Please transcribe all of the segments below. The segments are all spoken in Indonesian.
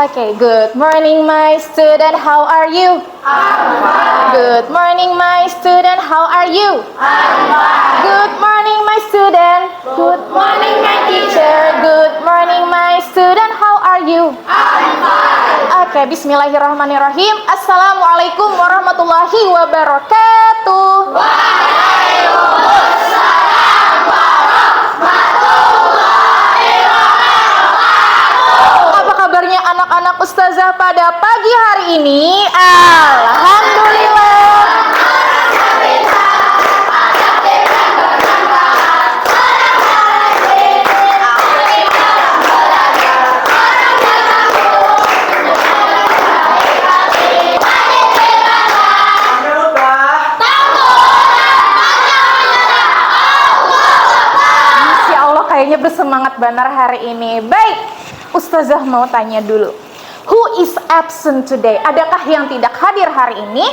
Okay, good morning my student, how are you? I'm fine. Good morning my student, how are you? I'm fine. Good morning my student. Good morning, my teacher. Good morning my student, how are you? I'm fine. Oke, bismillahirrahmanirrahim. Assalamualaikum warahmatullahi wabarakatuh. Waalaikumsalam warahmatullahi wabarakatuh. Apa kabarnya anak-anak ustazah pada pagi hari ini? Alhamdulillah. Masya Allah, kayaknya bersemangat benar hari ini. Baik, ustazah mau tanya dulu. Who is absent today? Adakah yang tidak hadir hari ini?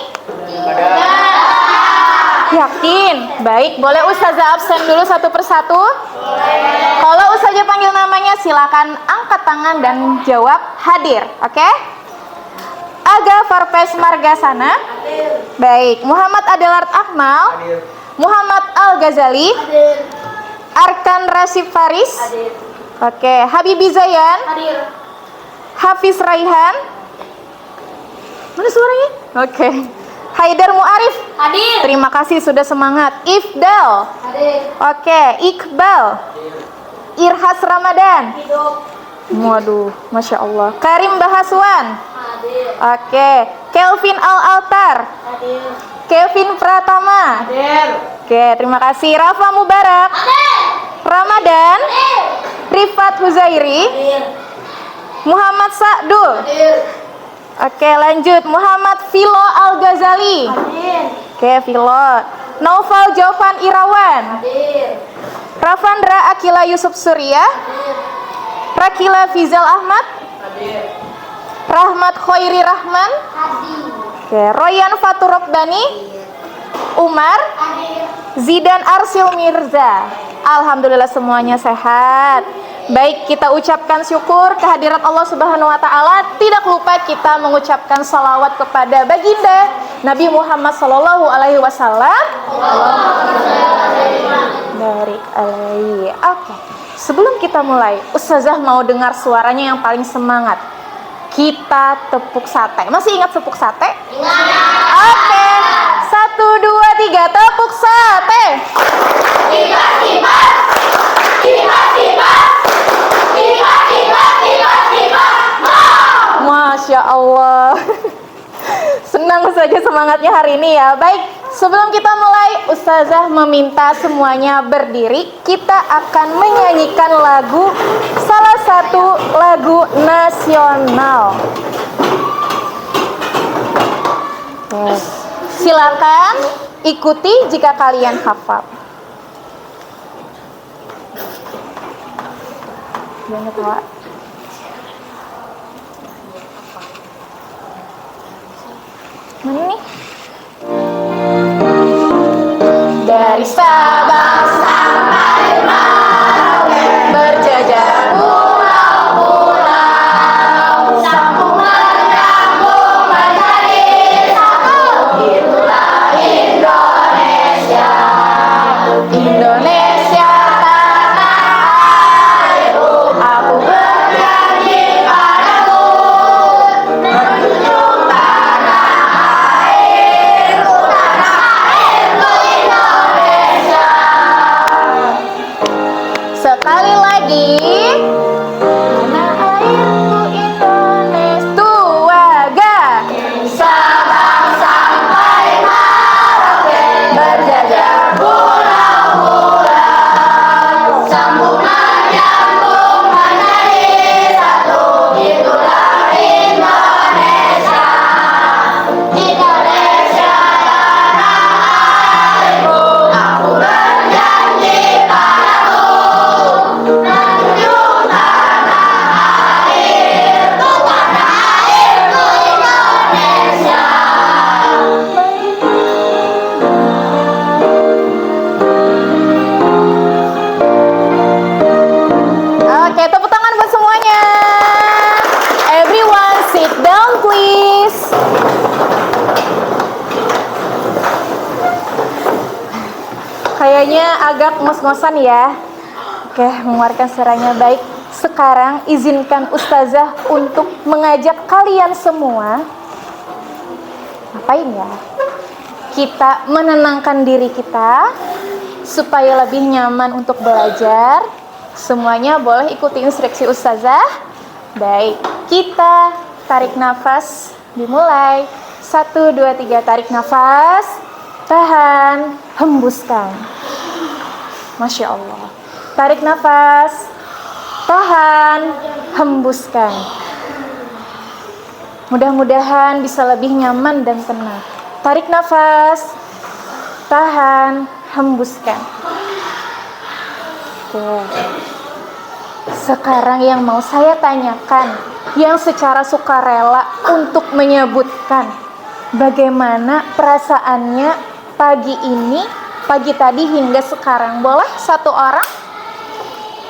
Yakin? Baik, boleh ustazah absen dulu satu persatu? Kalau ustazah panggil namanya, silakan angkat tangan dan jawab hadir. Oke? Aga Farpes Margasana. Baik, Muhammad Adelard Akmal. Muhammad Al-Ghazali. Arkan Rasif Faris. Oke, Habibi Zayan. Hafiz Raihan. Mana suaranya? Oke. Haidar Muarif. Hadir. Terima kasih sudah semangat. Ifdal. Hadir. Oke, Iqbal. Irhas Ramadan. Hidup. Waduh, Masya Allah. Karim Bahaswan. Hadir. Oke, Kelvin Al-Altar. Hadir. Kevin Pratama. Hadir. Oke, terima kasih. Rafa Mubarak. Hadir. Ramadan. Hadir. Rifat Huzairi. Hadir. Muhammad Sa'dul. Hadir. Oke, lanjut. Muhammad Filo Al-Ghazali. Hadir. Oke, Filo. Noval Jovan Irawan. Hadir. Rafandra Akila Yusuf Surya. Hadir. Rakila Fizal Ahmad. Hadir. Rahmat Khairi Rahman. Hadir. Oke, Royan Fatur Rabbani. Umar. Hadir. Zidan Arsil Mirza. Alhamdulillah semuanya sehat. Baik, kita ucapkan syukur kehadirat Allah Subhanahu wa taala. Tidak lupa kita mengucapkan salawat kepada baginda Nabi Muhammad sallallahu alaihi wasallam. Barik alaihi. Oke. Sebelum kita mulai, ustazah mau dengar suaranya yang paling semangat. Kita tepuk sate. Masih ingat tepuk sate? Ingat. Oke. 1, 2, 3, tepuk sate. Kibas, kibas. Kibas, kibas. Kibas, kibas, kibas, kibas. Masya Allah. Senang saja semangatnya hari ini ya. Baik, sebelum kita mulai, ustazah meminta semuanya berdiri. Kita akan menyanyikan lagu, salah satu lagu nasional. Yes. Silakan ikuti jika kalian hafal. Jangan ketawa. Mana nih? Dari Sabang sampai Merauke, berjajar pulau-pulau, sambung menyambung menjadi satu. Itulah Indonesia, Indonesia tanah airku. Aku bernyanyi padamu, menjunjung tanah airku, Indonesia. Kayaknya agak ngos-ngosan ya. Oke, mengeluarkan suaranya baik. Sekarang izinkan Ustazah untuk mengajak kalian semua. Ngapain ya? Kita menenangkan diri kita supaya lebih nyaman untuk belajar. Semuanya boleh ikuti instruksi Ustazah. Baik, kita tarik nafas. Dimulai. 1, 2, 3, tarik nafas. Tahan, hembuskan. Masya Allah. Tarik nafas. Tahan, hembuskan. Mudah-mudahan bisa lebih nyaman dan tenang. Tarik nafas. Tahan, hembuskan. Oke. Sekarang yang mau saya tanyakan, yang secara sukarela untuk menyebutkan bagaimana perasaannya pagi ini, pagi tadi hingga sekarang. Boleh satu orang?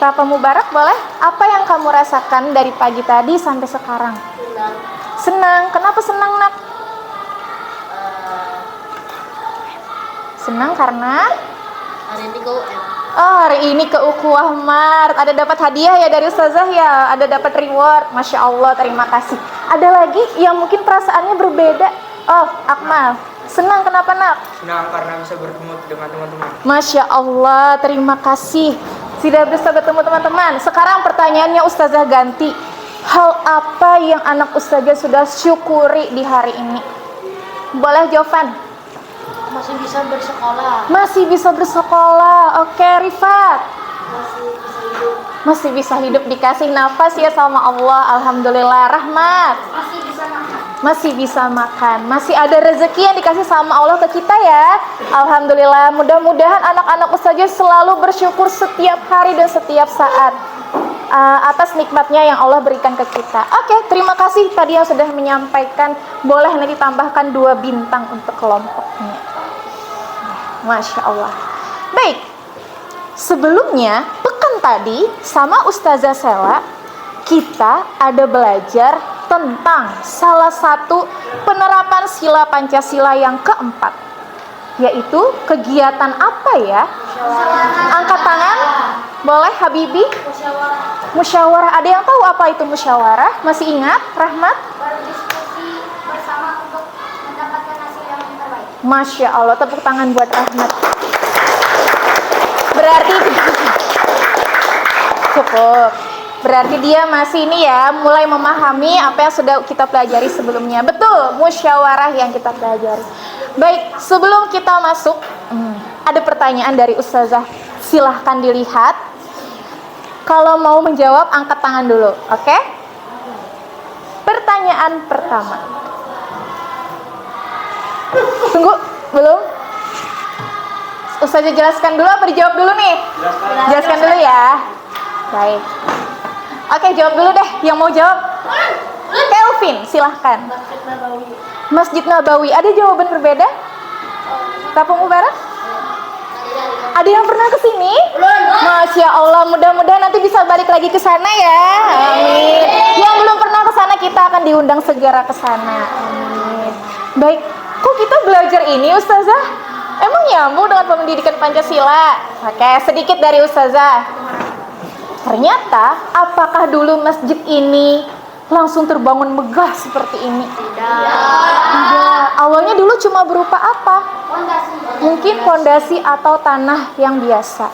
Papa Mubarak boleh? Apa yang kamu rasakan dari pagi tadi sampai sekarang? Senang. Kenapa senang, Nak? Senang karena Hari ini kau hari ini ke Ukhuwah Mart. Ada dapat hadiah ya dari Ustazah ya? Ada dapat reward. Masya Allah, terima kasih. Ada lagi yang mungkin perasaannya berbeda. Oh, Akmal. Senang kenapa, Nak? Senang karena bisa bertemu dengan teman-teman. Masya Allah, terima kasih. Sudah bisa bertemu teman-teman. Sekarang pertanyaannya Ustazah ganti. Hal apa yang anak Ustazah sudah syukuri di hari ini? Boleh Jovan? masih bisa bersekolah, Masih bisa bersekolah. Oke, Rifat. masih bisa hidup, Masih bisa hidup, dikasih nafas ya sama Allah. Alhamdulillah. Rahmat. masih bisa makan, Masih bisa makan. Masih ada rezeki yang dikasih sama Allah ke kita ya. Alhamdulillah. Mudah-mudahan anak-anak Ustazah selalu bersyukur setiap hari dan setiap saat atas nikmatnya yang Allah berikan ke kita. Oke, terima kasih tadi yang sudah menyampaikan. Boleh nanti tambahkan 2 bintang untuk kelompoknya. Masya Allah. Baik, sebelumnya pekan tadi sama Ustazah Sela kita ada belajar tentang salah satu penerapan sila Pancasila yang keempat, yaitu kegiatan apa ya? Angkat tangan. Boleh Habibi? Musyawarah. Ada yang tahu apa itu musyawarah? Masih ingat? Rahmat? berdiskusi bersama untuk mendapatkan hasil yang terbaik. Masya Allah, tepuk tangan buat Rahmat. Berarti cukup. Berarti dia masih ini ya, mulai memahami apa yang sudah kita pelajari sebelumnya. Betul, musyawarah yang kita pelajari. Baik, sebelum kita masuk, ada pertanyaan dari Ustazah. Silahkan dilihat. Kalau mau menjawab, angkat tangan dulu, oke? Pertanyaan pertama. Tunggu, belum? Ustazah jelaskan dulu apa dijawab dulu nih? Jelaskan dulu ya. Baik. Oke, jawab dulu deh. Yang mau jawab? Kelvin, silahkan. Masjid Nabawi, Masjid Nabawi. Ada jawaban berbeda? Papa Mubarak? Ada yang pernah ke sini? Masya Allah, mudah-mudahan nanti bisa balik lagi ke sana ya. Amin. Yang belum pernah ke sana, kita akan diundang segera ke sana. Amin. Baik, kok kita belajar ini Ustazah? Emang nyambung dengan pendidikan Pancasila? Oke, sedikit dari Ustazah. Ternyata, apakah dulu masjid ini langsung terbangun megah seperti ini? Tidak. Awalnya dulu cuma berupa apa? fondasi, Mungkin fondasi atau tanah yang biasa.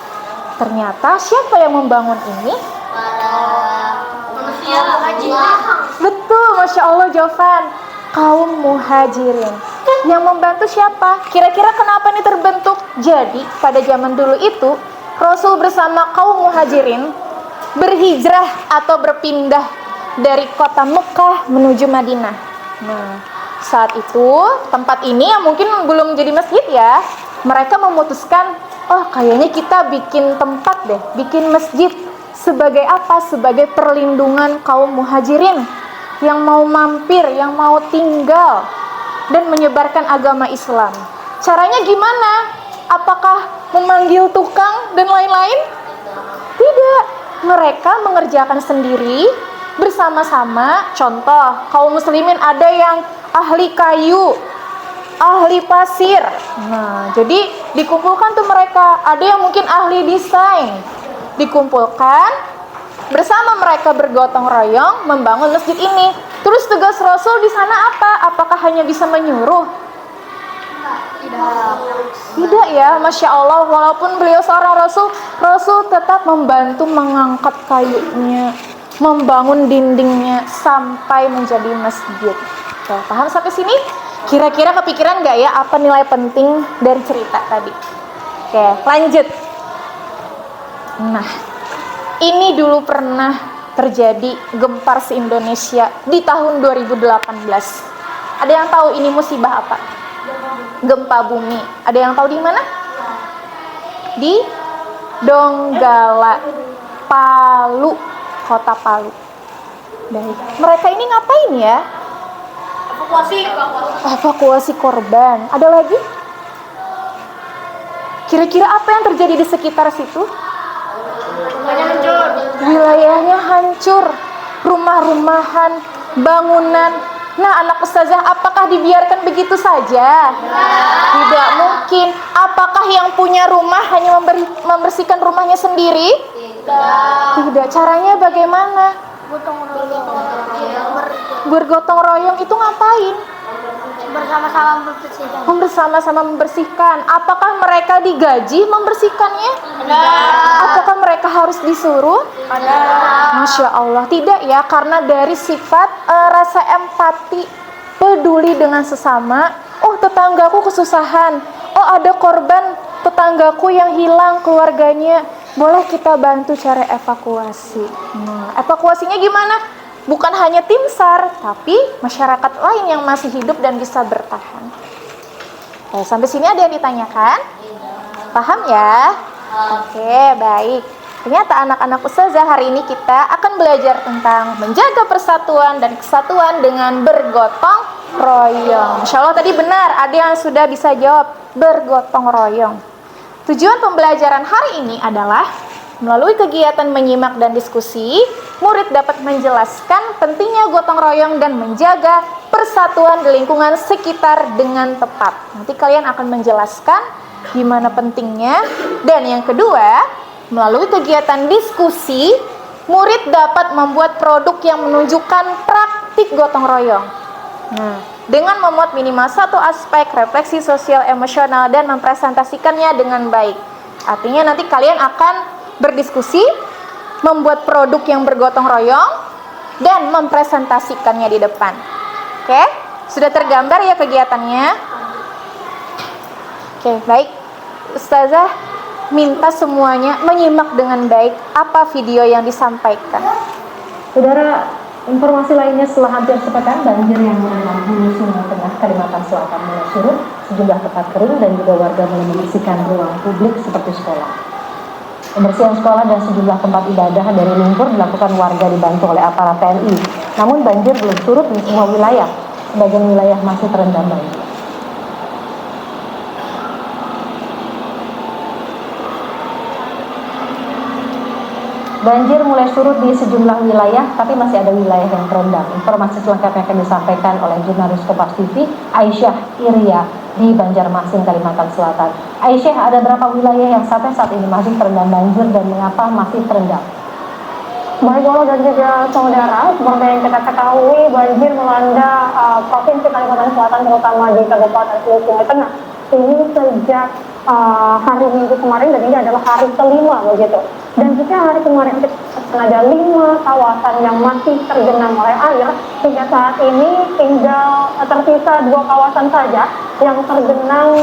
Ternyata siapa yang membangun ini? manusia haji, Betul, Masya Allah Jovan. Kaum muhajirin. Yang membantu siapa? Kira-kira kenapa ini terbentuk? Jadi pada zaman dulu itu Rasul bersama kaum muhajirin berhijrah atau berpindah dari kota Mekah menuju Madinah. Nah, saat itu tempat ini yang mungkin belum jadi masjid ya, mereka memutuskan, oh kayaknya kita bikin tempat deh, bikin masjid. Sebagai apa? Sebagai perlindungan kaum muhajirin yang mau mampir, yang mau tinggal dan menyebarkan agama Islam. Caranya gimana? Apakah memanggil tukang dan lain-lain? Tidak. Mereka mengerjakan sendiri bersama-sama. Contoh, kaum muslimin ada yang ahli kayu, ahli pasir. Nah, jadi Dikumpulkan tuh mereka, ada yang mungkin ahli desain, dikumpulkan bersama mereka bergotong royong membangun masjid ini. Terus tugas Rasul di sana apa? Apakah hanya bisa menyuruh? Tidak ya, Masya Allah. Walaupun beliau seorang Rasul, Rasul tetap membantu mengangkat kayunya, membangun dindingnya sampai menjadi masjid. Oke, paham sampai sini? Kira-kira kepikiran nggak ya apa nilai penting dari cerita tadi? Oke, lanjut. Nah, ini dulu pernah terjadi gempar se-Indonesia di tahun 2018. Ada yang tahu ini musibah apa? Gempa bumi. Ada yang tahu di mana? Di Donggala, Palu, kota Palu. Baik. Mereka ini ngapain ya? Evakuasi korban. Ada lagi? Kira-kira apa yang terjadi di sekitar situ? Wilayahnya hancur, rumah-rumahan, bangunan. Nah, anak ustazah, apakah dibiarkan begitu saja? Tidak mungkin. Apakah yang punya rumah hanya membersihkan rumahnya sendiri? Tidak. Caranya bagaimana? Bergotong royong itu ngapain? Bersama-sama membersihkan. Apakah mereka digaji membersihkannya? Apakah mereka harus disuruh? Masya Allah, tidak ya, karena dari sifat rasa empati, peduli dengan sesama. Oh, tetanggaku kesusahan. Oh, ada korban tetanggaku yang hilang keluarganya. Boleh kita bantu cara evakuasi. Nah, evakuasinya gimana? Bukan hanya tim SAR, tapi masyarakat lain yang masih hidup dan bisa bertahan. Sampai sini ada yang ditanyakan? Paham ya? Oke, baik. Ternyata anak-anak ustazah hari ini kita akan belajar tentang menjaga persatuan dan kesatuan dengan bergotong royong. Insya Allah tadi benar, ada yang sudah bisa jawab bergotong royong. Tujuan pembelajaran hari ini adalah melalui kegiatan menyimak dan diskusi, murid dapat menjelaskan pentingnya gotong royong dan menjaga persatuan di lingkungan sekitar dengan tepat. Nanti kalian akan menjelaskan gimana pentingnya. Dan yang kedua, melalui kegiatan diskusi, murid dapat membuat produk yang menunjukkan praktik gotong royong. Nah, dengan memuat minimal satu aspek refleksi sosial emosional dan mempresentasikannya dengan baik. Artinya nanti kalian akan berdiskusi, membuat produk yang bergotong royong, dan mempresentasikannya di depan. Oke, sudah tergambar ya kegiatannya? Oke, baik. Ustazah minta semuanya menyimak dengan baik apa video yang disampaikan. Saudara, informasi lainnya setelah hampir sepekan banjir yang merendam hulu Sungai Tengah Kalimantan Selatan mulai surut, sejumlah tempat kering dan juga warga mulai membersihkan ruang publik seperti sekolah. Pembersihan sekolah dan sejumlah tempat ibadah dari lumpur dilakukan warga dibantu oleh aparat TNI. Namun banjir belum surut di semua wilayah. Sebagian wilayah masih terendam banjir. Banjir mulai surut di sejumlah wilayah, tapi masih ada wilayah yang terendam. Informasi selengkapnya akan disampaikan oleh jurnalis Kompas TV, Aisyah Iria di Banjarmasin, Kalimantan Selatan. Aisyah, ada berapa wilayah yang sampai saat ini masih terendam banjir dan mengapa masih terendam? Baik, dan juga saudara, seperti yang kita ketahui, banjir melanda Provinsi Kalimantan Selatan, terutama di Kabupaten Hulu Sungai Tengah. Ini sejak hari Minggu kemarin, dan ini adalah hari kelima begitu. Dan jika hari kemarin ada 5 kawasan yang masih tergenang oleh air, hingga saat ini tinggal tersisa 2 kawasan saja yang tergenang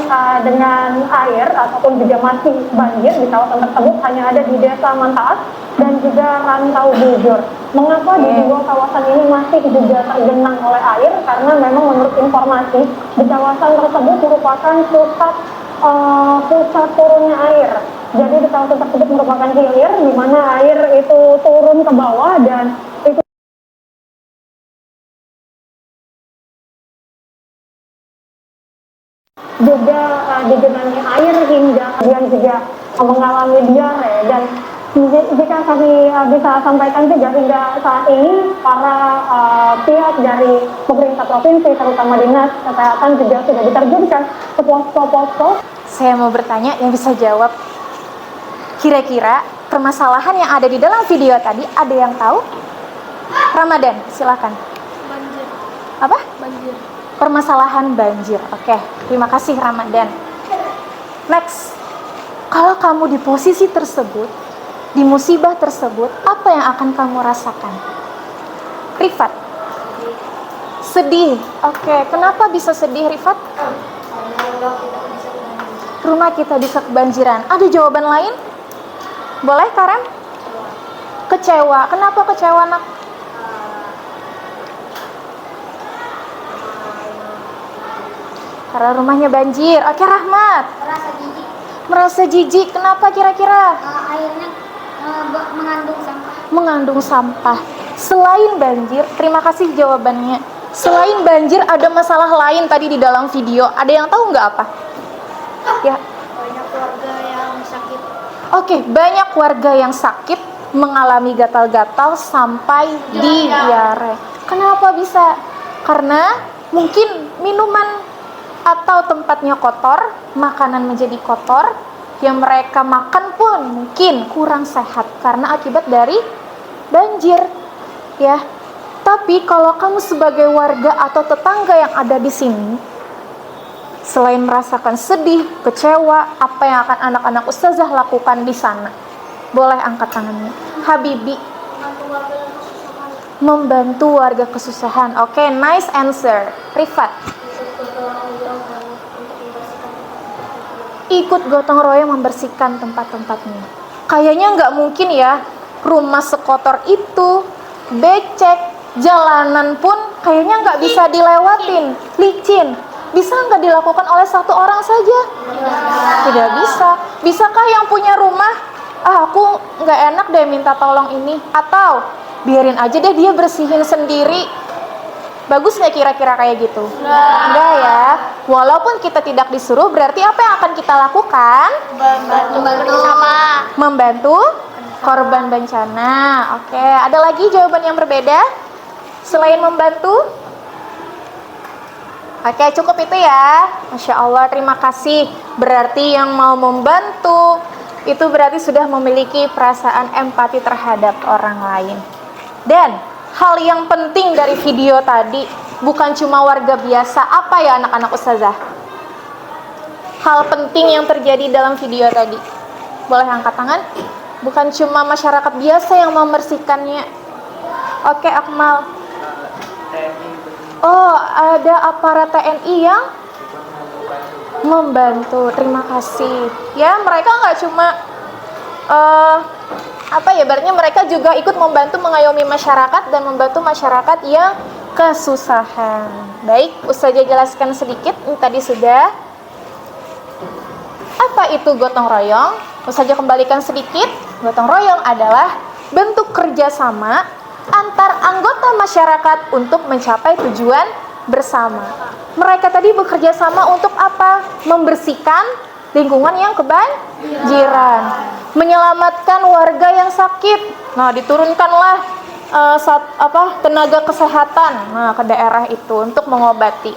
dengan air ataupun juga masih banjir. Di kawasan tersebut hanya ada di Desa Mantaat dan juga Rantau Bujur. Mengapa di 2 kawasan ini masih juga tergenang oleh air? Karena memang menurut informasi di kawasan tersebut merupakan pusat turunnya air. Jadi di kawasan tersebut merupakan hilir di mana air itu turun ke bawah dan itu juga digenangi air hingga kemudian juga mengalami diare. Dan jika kami bisa sampaikan juga hingga saat ini para pihak dari pemerintah provinsi terutama dinas kesehatan juga sudah diterjunkan ke posko-posko. Saya mau bertanya, yang bisa jawab. Kira-kira permasalahan yang ada di dalam video tadi ada yang tahu? Ramadan, silakan. Banjir. Apa? Banjir. Permasalahan banjir. Oke, terima kasih Ramadan. Next, kalau kamu di posisi tersebut, di musibah tersebut, apa yang akan kamu rasakan? Rifat. Sedih. Oke, kenapa bisa sedih, Rifat? Rumah kita bisa kebanjiran. Ada jawaban lain? Boleh, Karen? Kecewa. Kenapa kecewa, nak? Karena rumahnya banjir. Oke, Rahmat. Rasa jijik. Merasa jijik. Kenapa kira-kira? Airnya mengandung sampah. Mengandung sampah. Selain banjir, terima kasih jawabannya. Selain banjir, ada masalah lain tadi di dalam video. Ada yang tahu nggak apa? Ya. Banyak keluarga yang sakit. Oke, banyak warga yang sakit, mengalami gatal-gatal sampai diare. Kenapa bisa? Karena mungkin minuman atau tempatnya kotor, makanan menjadi kotor, yang mereka makan pun mungkin kurang sehat karena akibat dari banjir. Ya. Tapi kalau kamu sebagai warga atau tetangga yang ada di sini, selain merasakan sedih, kecewa, apa yang akan anak-anak ustazah lakukan di sana? Boleh angkat tangannya. Habibi. Membantu warga kesusahan. Oke, nice answer. Rifat. Ikut gotong royong membersihkan tempat-tempatnya. Kayaknya nggak mungkin ya, rumah sekotor itu, becek, jalanan pun kayaknya nggak bisa dilewatin, licin. Bisa nggak dilakukan oleh satu orang saja? Tidak bisa. Bisakah yang punya rumah, aku nggak enak deh minta tolong ini, atau biarin aja deh dia bersihin sendiri? Bagus nggak kira-kira kayak gitu? Enggak ya. Walaupun kita tidak disuruh, berarti apa yang akan kita lakukan? Membantu sama. Membantu korban bencana. Oke, ada lagi jawaban yang berbeda selain membantu? Oke, cukup itu ya. Masya Allah, terima kasih. Berarti yang mau membantu itu berarti sudah memiliki perasaan empati terhadap orang lain. Dan hal yang penting dari video tadi bukan cuma warga biasa. Apa ya anak-anak ustazah? Hal penting yang terjadi dalam video tadi. Boleh angkat tangan? Bukan cuma masyarakat biasa yang membersihkannya. Oke, Akmal. Oh, ada aparat TNI yang membantu. Terima kasih. Ya, mereka nggak cuma berarti mereka juga ikut membantu mengayomi masyarakat dan membantu masyarakat yang kesusahan. Baik, Ustazah jelaskan sedikit. Ini tadi sudah. Apa itu gotong royong? Ustazah kembalikan sedikit. Gotong royong adalah bentuk kerjasama antar anggota masyarakat untuk mencapai tujuan bersama. Mereka tadi bekerja sama untuk apa? Membersihkan lingkungan yang kebanjiran, menyelamatkan warga yang sakit. Nah, diturunkanlah tenaga kesehatan ke daerah itu untuk mengobati.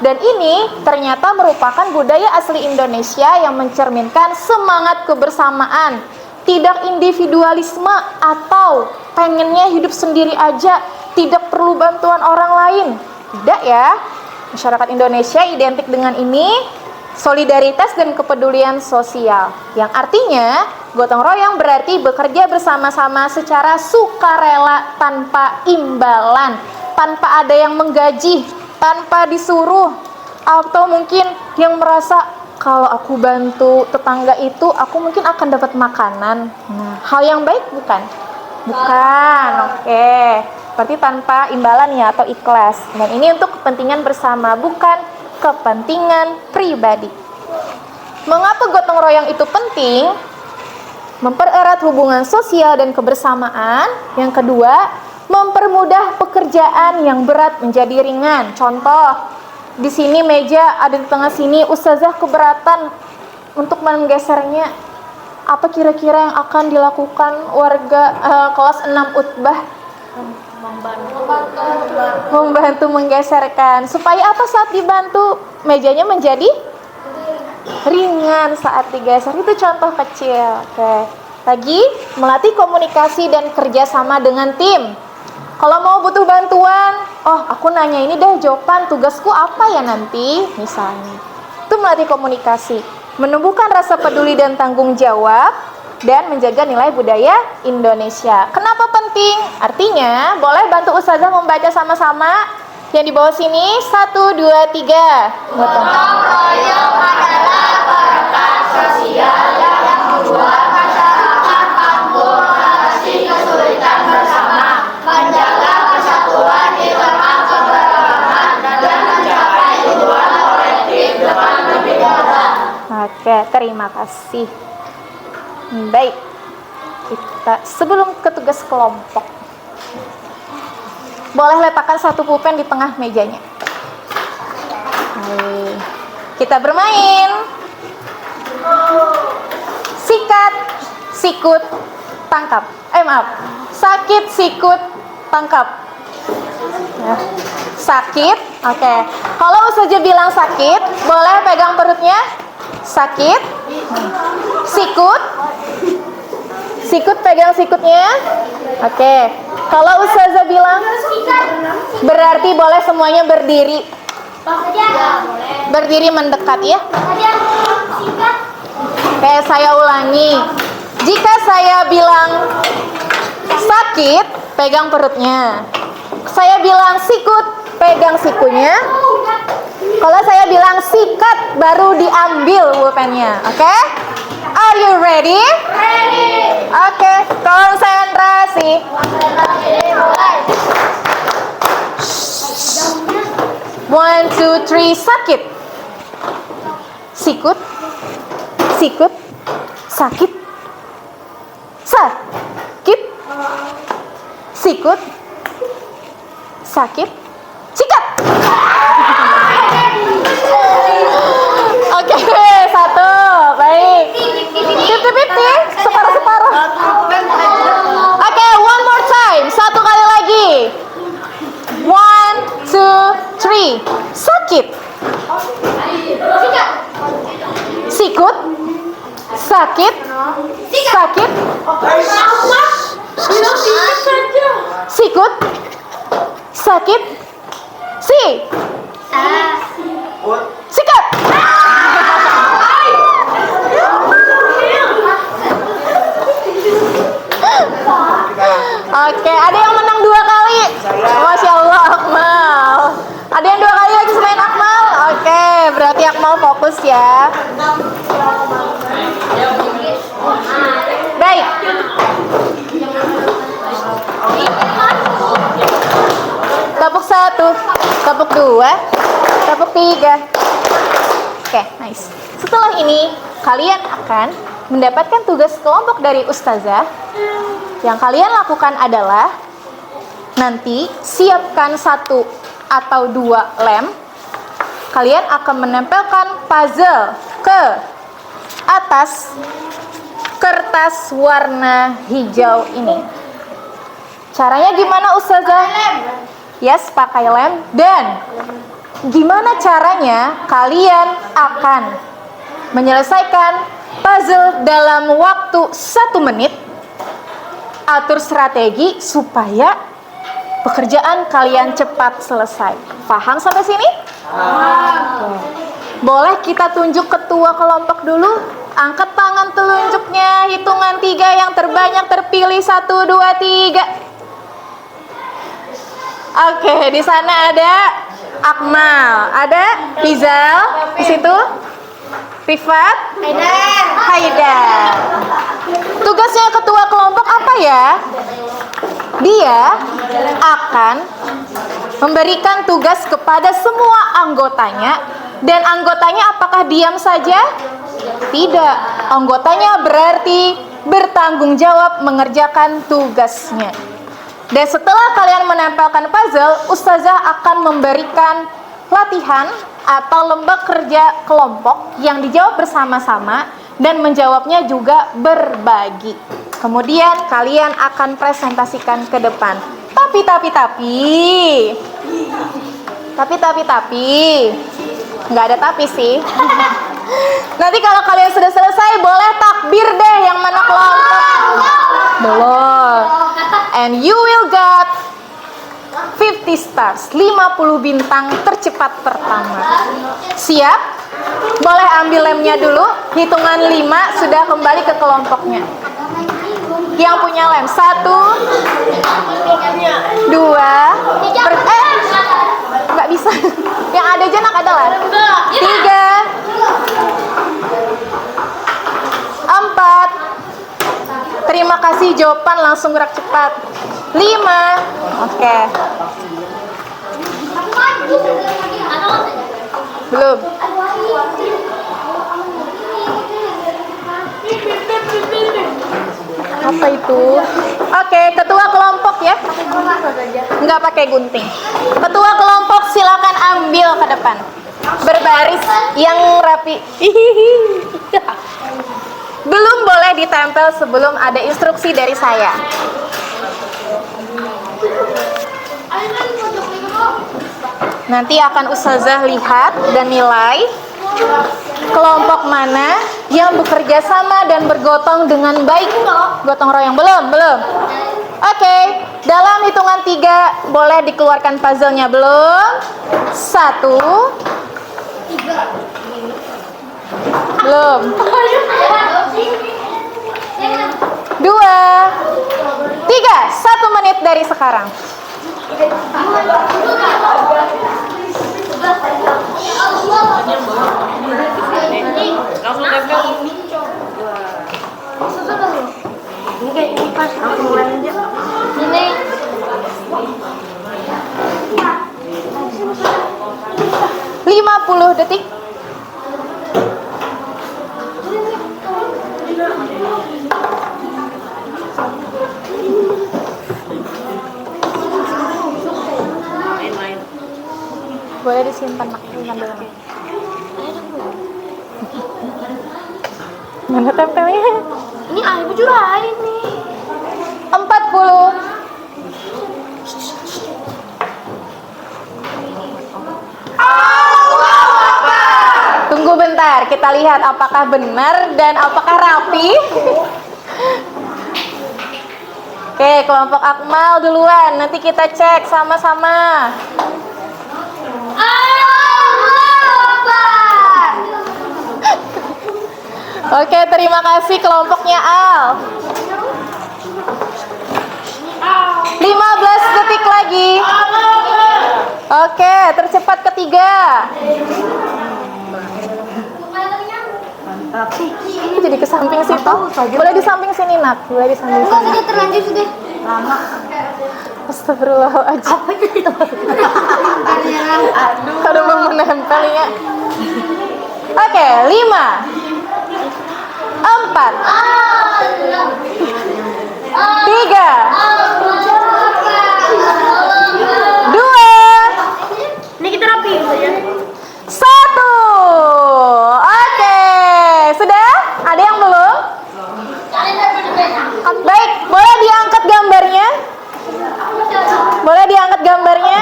Dan ini ternyata merupakan budaya asli Indonesia yang mencerminkan semangat kebersamaan, tidak individualisme atau pengennya hidup sendiri aja, tidak perlu bantuan orang lain. Tidak ya. Masyarakat Indonesia identik dengan ini, solidaritas dan kepedulian sosial. Yang artinya, gotong royong berarti bekerja bersama-sama secara sukarela tanpa imbalan, tanpa ada yang menggaji, tanpa disuruh, atau mungkin yang merasa kalau aku bantu tetangga itu, aku mungkin akan dapat makanan. Nah, hal yang baik bukan? Bukan, oke. Berarti tanpa imbalan ya atau ikhlas. Dan ini untuk kepentingan bersama, bukan kepentingan pribadi. Mengapa gotong royong itu penting? Mempererat hubungan sosial dan kebersamaan. Yang kedua, mempermudah pekerjaan yang berat menjadi ringan. Contoh, di sini meja ada di tengah sini, ustazah keberatan untuk menggesernya. Apa kira-kira yang akan dilakukan warga kelas 6 Utbah? Membantu menggeserkan. Supaya apa saat dibantu mejanya menjadi ringan saat digeser. Itu contoh kecil. Oke. Lagi, melatih komunikasi dan kerjasama dengan tim. Kalau mau butuh bantuan, oh aku nanya ini deh jawaban tugasku apa ya nanti, misalnya. Itu melatih komunikasi, menumbuhkan rasa peduli dan tanggung jawab, dan menjaga nilai budaya Indonesia. Kenapa penting? Artinya, boleh bantu Ustazah membaca sama-sama yang di bawah sini. 1, 2, 3. Gotong royong adalah perekat sosial yang membuat masyarakat mampu mengatasi kesulitan bersama, menjaga persatuan di tengah keberagaman, dan mencapai tujuan kolektif dengan lebih mudah. Oke, terima kasih. Baik, kita sebelum ke tugas kelompok, boleh letakkan satu pulpen di tengah mejanya. Hai. Kita bermain. Sikat, sikut, tangkap. Maaf. Sakit, sikut, tangkap. Ya. Sakit, oke. Kalau Ustazah bilang sakit, boleh pegang perutnya. Sakit. Sikut. Sikut, pegang sikutnya. Oke. Kalau Ustazah bilang berarti boleh semuanya berdiri. Berdiri mendekat ya. Oke, saya ulangi. Jika saya bilang sakit, pegang perutnya. Saya bilang sikut, pegang sikunya. Kalau saya bilang sikat, baru diambil pulpennya. Oke? Are you ready? Ready. Oke, konsentrasi. 1, 2, 3, sakit. Sikut. Sikut. Sakit. Sakit. Sikut. Sakit. Sikat. Oke, 1. Baik. 50-50. Separuh-separuh. Oke, one more time. 1 kali lagi. 1, 2, 3. Sakit. Sikut. Sakit. Sakit. Sikut. Sakit. Sikat. Oke, ada yang menang 2 kali. Masya Allah, Akmal. Ada yang 2 kali lagi selain Akmal? Oke, berarti Akmal fokus ya. Baik. Tepuk 1, tepuk 2, tepuk 3. Oke, nice. Setelah ini, kalian akan mendapatkan tugas kelompok dari Ustazah. Yang kalian lakukan adalah nanti siapkan 1 atau 2 lem. Kalian akan menempelkan puzzle ke atas kertas warna hijau ini. Caranya gimana Ustazah? Yes, pakai lem. Dan gimana caranya kalian akan menyelesaikan puzzle dalam waktu 1 menit? Atur strategi supaya pekerjaan kalian cepat selesai. Paham sampai sini? Boleh kita tunjuk ketua kelompok dulu? Angkat tangan telunjuknya, hitungan 3 yang terbanyak terpilih. 1, 2, 3. Oke, di sana ada Akmal, ada Rizal, di situ Rifat, Haidar. Tugasnya ketua kelompok apa ya? Dia akan memberikan tugas kepada semua anggotanya. Dan anggotanya apakah diam saja? Tidak. Anggotanya berarti bertanggung jawab mengerjakan tugasnya. Dan setelah kalian menempelkan puzzle, Ustazah akan memberikan latihan atau lomba kerja kelompok yang dijawab bersama-sama dan menjawabnya juga berbagi. Kemudian kalian akan presentasikan ke depan. Tapi nggak ada tapi sih. Nanti kalau kalian sudah selesai, boleh takbir deh yang mana kelompok. Belum. And you will get 50 stars, 50 bintang tercepat pertama. Siap? Boleh ambil lemnya dulu. Hitungan 5 sudah kembali ke kelompoknya. Yang punya lem 1, 2, nggak bisa. Yang ada jenak adalah 3, 4. Terima kasih jawaban langsung gerak cepat. 5. Oke. Belum. Apa itu? Oke, ketua kelompok ya. Nggak pakai gunting. Ketua kelompok silakan ambil ke depan. Berbaris yang rapi. Belum boleh ditempel sebelum ada instruksi dari saya. Nanti akan ustazah lihat dan nilai kelompok mana yang bekerja sama dan bergotong dengan baik. Gotong royong belum? Oke, dalam hitungan 3 boleh dikeluarkan puzzle-nya belum? 1, belum. 2, 3, 1 menit dari sekarang. Ini pas aku mulai aja. Ini 50 detik. Boleh disimpan, Mak. Simpan dulu. Mana tempelnya? ini air curah ini. 40. Tunggu bentar, kita lihat apakah benar dan apakah rapi. Oke, kelompok Akmal duluan. Nanti kita cek sama-sama. Oke, terima kasih kelompoknya Al. 15 detik lagi. Oke, tercepat ketiga. Ini jadi ke samping situ. Boleh di samping sini, Nak. Boleh di samping sini. Sudah terlanjur sudah. Lama. Astagfirullahaladzim. Apa itu? Kalau mau menempelnya. Oke, 5, 4, 3, 2, Ini kita rapi ya. 1. Oke, sudah? Ada yang belum? Baik, boleh diangkat gambarnya? Boleh diangkat gambarnya?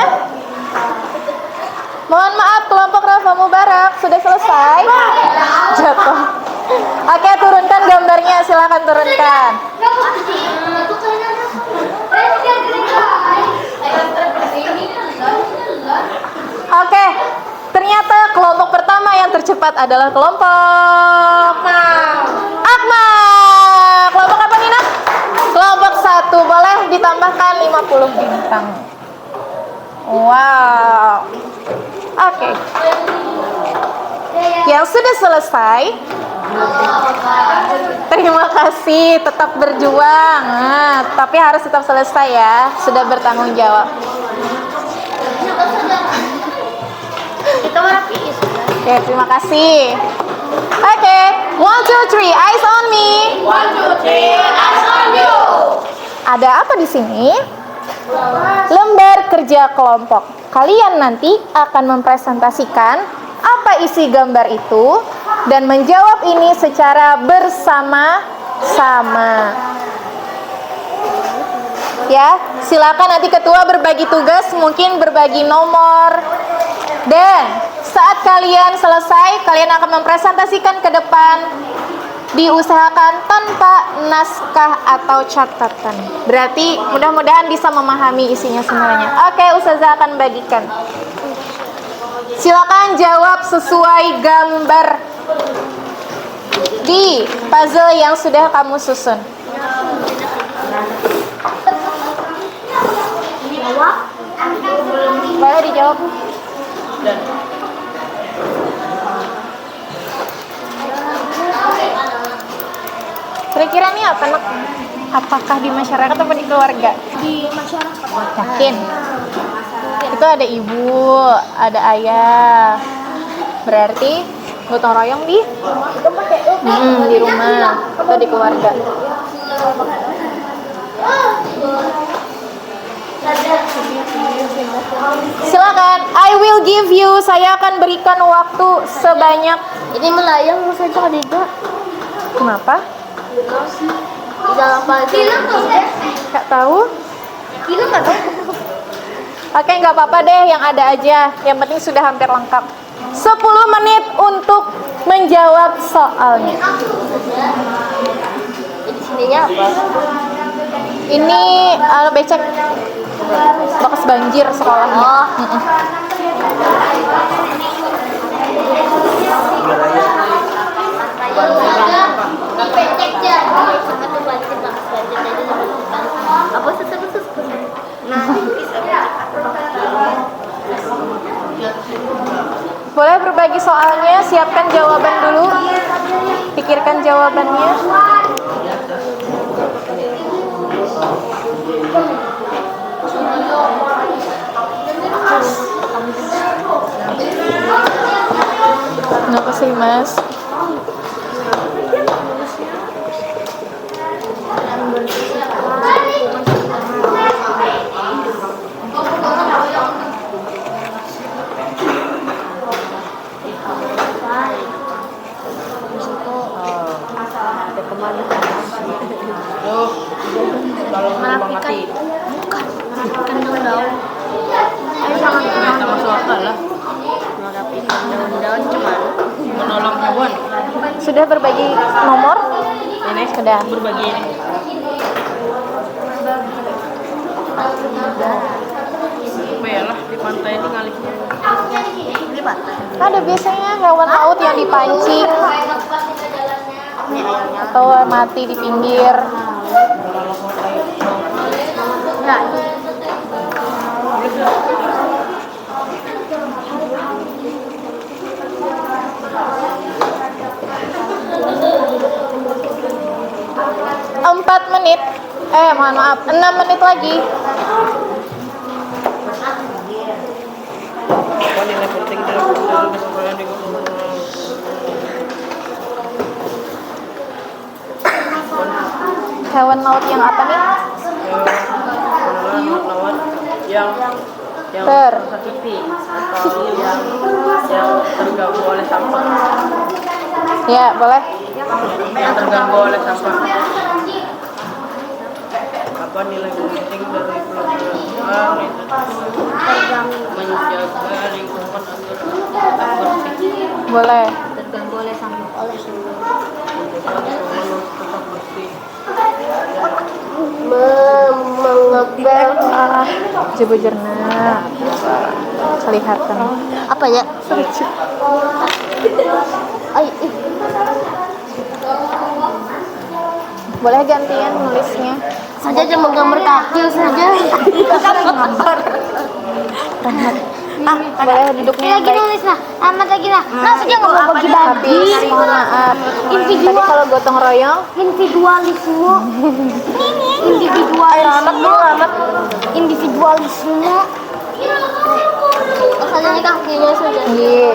Mohon maaf, kelompok Rafa Mubarak sudah selesai. Jatuh. Oke, turunkan gambarnya, silakan turunkan. Oke, ternyata kelompok pertama yang tercepat adalah kelompok Akmal. Kelompok apa nih, Nak? Kelompok 1, boleh ditambahkan 50 bintang. Wow. Oke. Yang sudah selesai, terima kasih, tetap berjuang. Nah, tapi harus tetap selesai ya, sudah bertanggung jawab. Kita rapi sudah. Oke, terima kasih. Oke, 1, 2, 3, eyes on me. 1, 2, 3, eyes on you. Ada apa di sini? Lembar kerja kelompok. Kalian nanti akan mempresentasikan apa isi gambar itu dan menjawab ini secara bersama-sama. Ya, silakan nanti ketua berbagi tugas, mungkin berbagi nomor. Dan Saat kalian selesai, kalian akan mempresentasikan ke depan. Diusahakan tanpa naskah atau catatan. Berarti mudah-mudahan bisa memahami isinya semuanya. Oke, Ustazah akan bagikan. Silakan jawab sesuai gambar di puzzle yang sudah kamu susun. Boleh dijawab. Kira-kira nih apa, Nak? Apakah di masyarakat atau di keluarga? Di masyarakat. Yakin? Itu ada ibu, ada ayah. Berarti gotong royong di rumah atau di keluarga. Silakan, I will give you. Saya akan berikan waktu sebanyak. Ini melayang saja juga. Kenapa? Bisa apa aja? Nggak tahu. Film nggak tahu. Oke, nggak apa-apa deh, yang ada aja. Yang penting sudah hampir lengkap. 10 menit untuk menjawab soalnya. Di sininya apa? Ini becek bekas banjir sekolahnya. Oh. Dipecek ya. Satu banjir bekas banjir jadi dibersihkan. Apa sesuatu? Nah, Boleh berbagi soalnya, siapkan jawaban dulu. Pikirkan jawabannya. Kenapa sih, Mas? Mati. kan daun-daun. Kita masuk akal lah. Merapikan daun-daun cuman Menolong hewan. Sudah berbagi nomor? Ini Sudah. berbagi ini. Apa ya lah di pantai ini ngaliknya. Ada biasanya hewan laut yang dipancing atau mati di pinggir. nah, 4 menit. Mohon maaf, 6 menit lagi. Apa nilai penting dalam sekolah di Hewan laut yang apa nih? lawan yang Ter. tersakiti atau yang terganggu oleh sampah. Ya, boleh. Yang terganggu oleh sampah. Apa nilai penting dari pelajaran itu? Menjaga lingkungan agar tetap bersih. Boleh. terganggu oleh sampah oleh Tetap bersih. mengepel Coba jernak. Kelihatan. apa ya? Ay, Boleh gantian nulisnya. saja cuma gambar kaki saja. Boleh duduknya Lagi baik. nulis nah, amat lagi nah. Nah, saja nggak mau bagi-bagi. Habis, mohon maaf. Tadi Individual, kalau gotong royong, individualisme, individualisme. Saja ini kakinya saja. iya.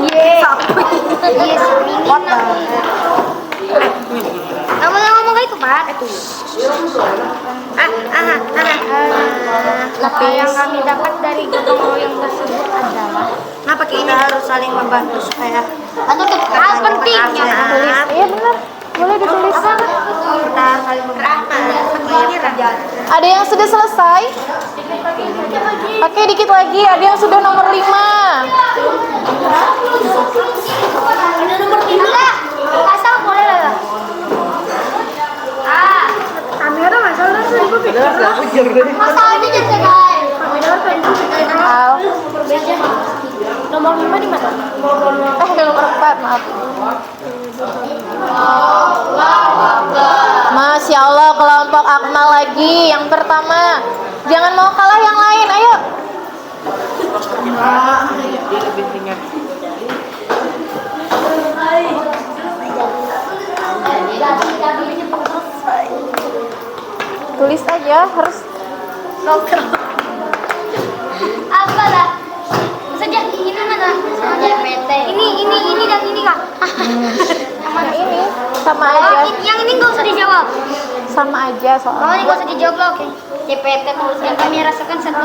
Yes, kamu yang ngomong kayak itu Pak? Apa yang kami dapat dari gotong royong tersebut adalah Kenapa kita harus saling membantu supaya atau hal pentingnya Tulis. Iya benar. Boleh ditulis. kita saling membantu supaya kerjaan Ada yang sudah selesai? Oke, dikit lagi. Ada yang sudah nomor 5. Ada nomor 5. Asal boleh lah. Kamera masalah masalahnya jadi guys. Al. Nomor 5 di mana? Nomor 4, maaf. Masya Allah, kelompok Akmal lagi. Yang pertama, jangan mau kalah yang lain, ayo. Lebih ringan. Tulis aja, harus. Apa lah? Sejak ini mana? JPT. Ini dan ini kak. Yang ini sama Oh, aja. yang ini nggak usah dijawab. Sama aja Oh, soalnya. ini nggak usah dijawab lah, oke. JPT tulis yang kami rasakan satu.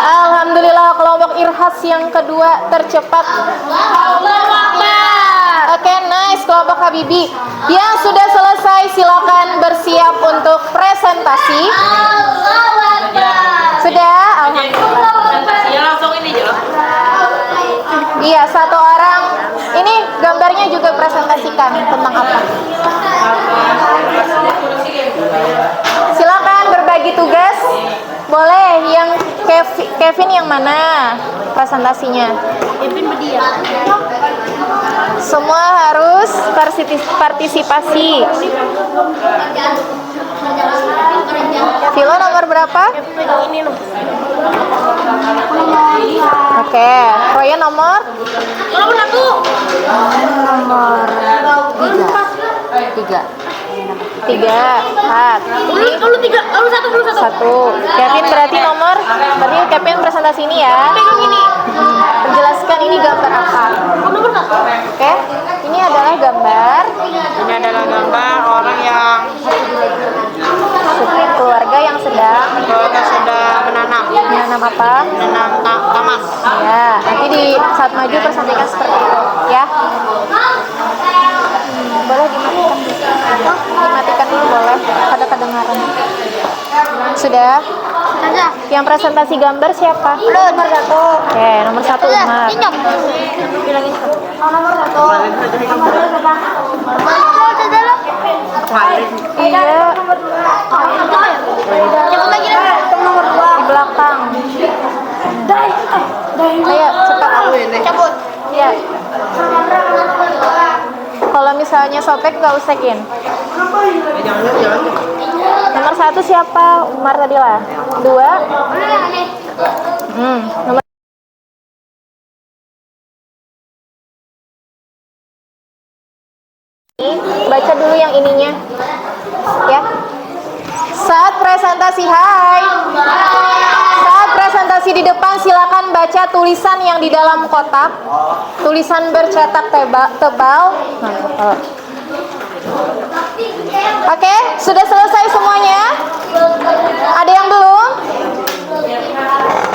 Alhamdulillah, kelompok Irhas yang kedua tercepat. Oke, nice kelompok Habibi. Yang sudah selesai silakan bersiap untuk presentasi. Sudah? Alhamdulillah. Presentasinya langsung ini aja loh. Iya, satu orang. Ini gambarnya juga presentasikan tentang apa? Silakan berbagi tugas. Boleh, yang Kevin yang mana presentasinya? Kevin berdiam. Semua harus partisipasi. Vilo nomor berapa? Ini loh. Oke, Roya nomor? Nomor 1. Nomor 3. 3. Hat. Ini Lu 3, lu 1, lu 1. 1. Kevin berarti nomor? Berarti Kevin presentasi ini ya. Pegang ini. Menjelaskan ini gambar apa? Nomor 1. Oke, ini adalah gambar Ini adalah gambar orang yang keluarga yang sedang menanam apa? tamas. Ya, nanti di saat maju presentasikan seperti itu, ya. Boleh dimatikan dulu. Dimatikan dulu boleh, ada kedengaran. Sudah? Ada. Yang presentasi gambar siapa? Nomor 1. Oke, nomor 1 Umar. Ini bilangin nomor 1. Iya, Cepet lagi deh. Nomor 2. di belakang. Ayo, cepat. Cabut. Ya. Kalau misalnya sobek nggak usekin. Nomor 1 siapa? Umar tadi lah. 2. Nomor baca dulu yang ininya, ya. Saat presentasi, saat presentasi di depan silakan baca tulisan yang di dalam kotak, tulisan bercetak tebal. Oke, sudah selesai semuanya? Ada yang belum?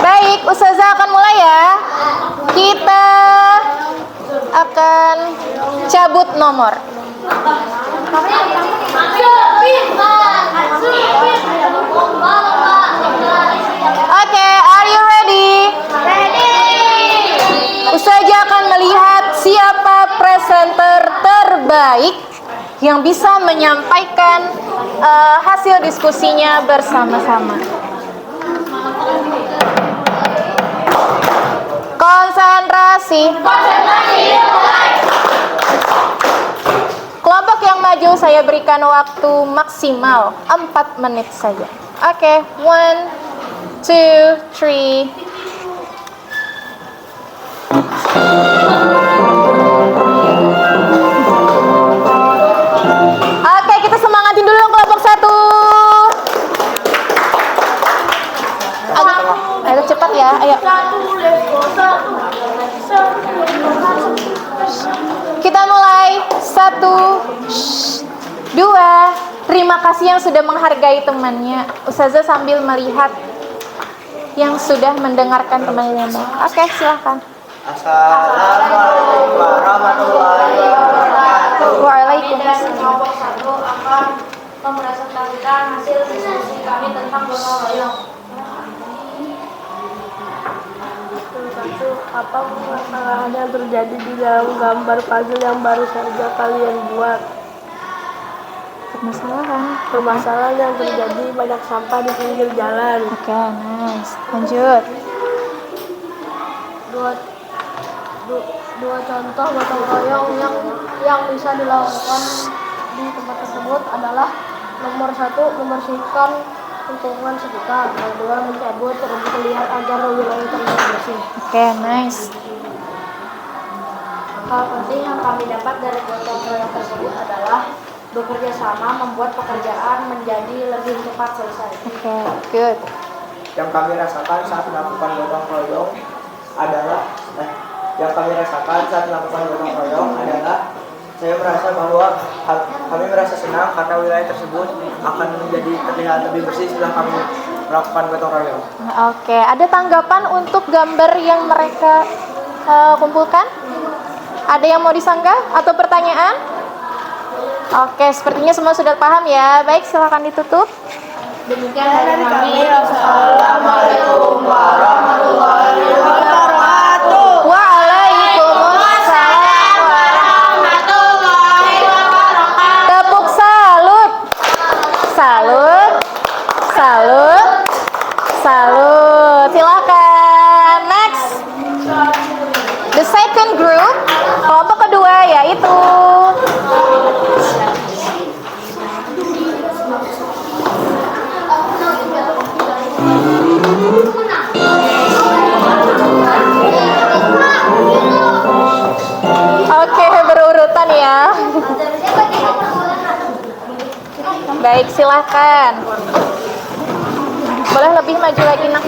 Baik, Ustazah akan mulai ya. Kita akan cabut nomor. Oke, are you ready? Ustazah akan melihat siapa presenter terbaik yang bisa menyampaikan hasil diskusinya bersama-sama. Konsentrasi. Kelompok yang maju saya berikan waktu maksimal 4 menit saja. Oke, 1, 2, 3. Oke, kita semangatin dulu yang kelompok 1. Agak cepat ya, ayo. Kita mulai. 1, 2. Terima kasih yang sudah menghargai temannya. Ustazah sambil melihat yang sudah mendengarkan temannya. Oke, silahkan. Assalamualaikum warahmatullahi wabarakatuh. Waalaikumsalam. Kelompok 1 akan mempresentasikan hasil diskusi kami tentang gotong royong. Apa permasalahan yang terjadi di dalam gambar puzzle yang baru saja kalian buat? Permasalahan yang terjadi banyak sampah di pinggir jalan. Oke, nice. Lanjut. Dua contoh gotong royong yang bisa dilakukan di tempat tersebut adalah nomor 1 membersihkan lingkungan sekitar, nomor 2 mencabut rumput liar agar wilayah terlihat bersih. Oke, nice. Hal penting yang kami dapat dari gotong royong tersebut adalah bekerja sama membuat pekerjaan menjadi lebih cepat selesai. Oke, good. Yang kami rasakan saat melakukan gotong royong adalah saya merasa bahwa kami merasa senang karena wilayah tersebut akan menjadi terlihat lebih bersih setelah kami melakukan gotong royong. Oke, ada tanggapan untuk gambar yang mereka kumpulkan? Ada yang mau disanggah atau pertanyaan? Oke, sepertinya semua sudah paham ya. Baik, silakan ditutup. Demikian dari kami. Assalamualaikum warahmatullahi wabarakatuh. Waalaikumsalam warahmatullahi wabarakatuh. Tepuk salut. Salut. Salut. Salut. Silakan. Next. The second group, kelompok kedua yaitu Oke, berurutan ya. Baik, silakan. Boleh lebih maju lagi, nak,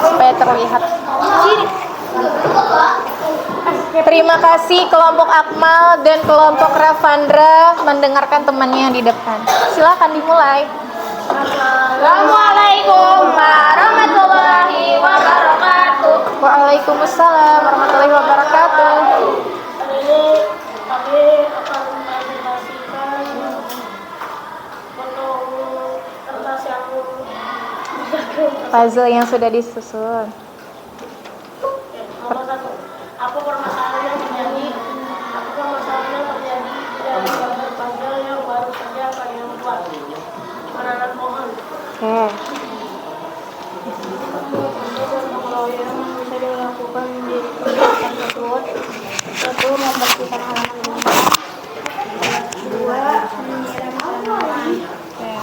supaya terlihat. Terima kasih kelompok Akmal dan kelompok Ravandra mendengarkan temannya yang di depan. Silakan dimulai. Assalamualaikum warahmatullahi wabarakatuh. Waalaikumsalam warahmatullahi wabarakatuh. Hari ini kami akan mempresentasikan bentuk kertas yang Puzzle yang sudah disusun. nomor 1. Apa permasalahan yang terjadi? Apakah masalah yang terjadi dalam gambar puzzle yang baru saja kalian buat? Menanam pohon. Oke. Gotong royong bisa dilakukan di kegiatan tersebut. 1. Membersihkan halaman rumah. 2. Menyiram tanaman.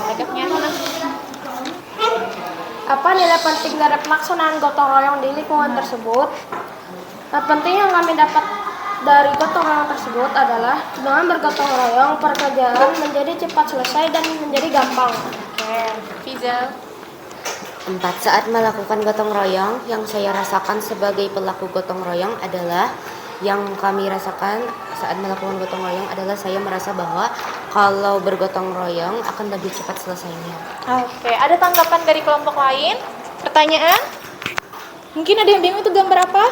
Legapnya mana? Apa nilai penting dari pelaksanaan gotong royong di lingkungan tersebut? Nah, penting yang kami dapat dari gotong royong tersebut adalah dengan bergotong royong pekerjaan menjadi cepat selesai dan menjadi gampang. Oke. Fizal. 4. Saat melakukan gotong royong, yang saya rasakan sebagai pelaku gotong royong adalah saya merasa bahwa kalau bergotong royong akan lebih cepat selesainya. Oke, ada tanggapan dari kelompok lain? Pertanyaan? Mungkin ada yang bingung itu gambar apa?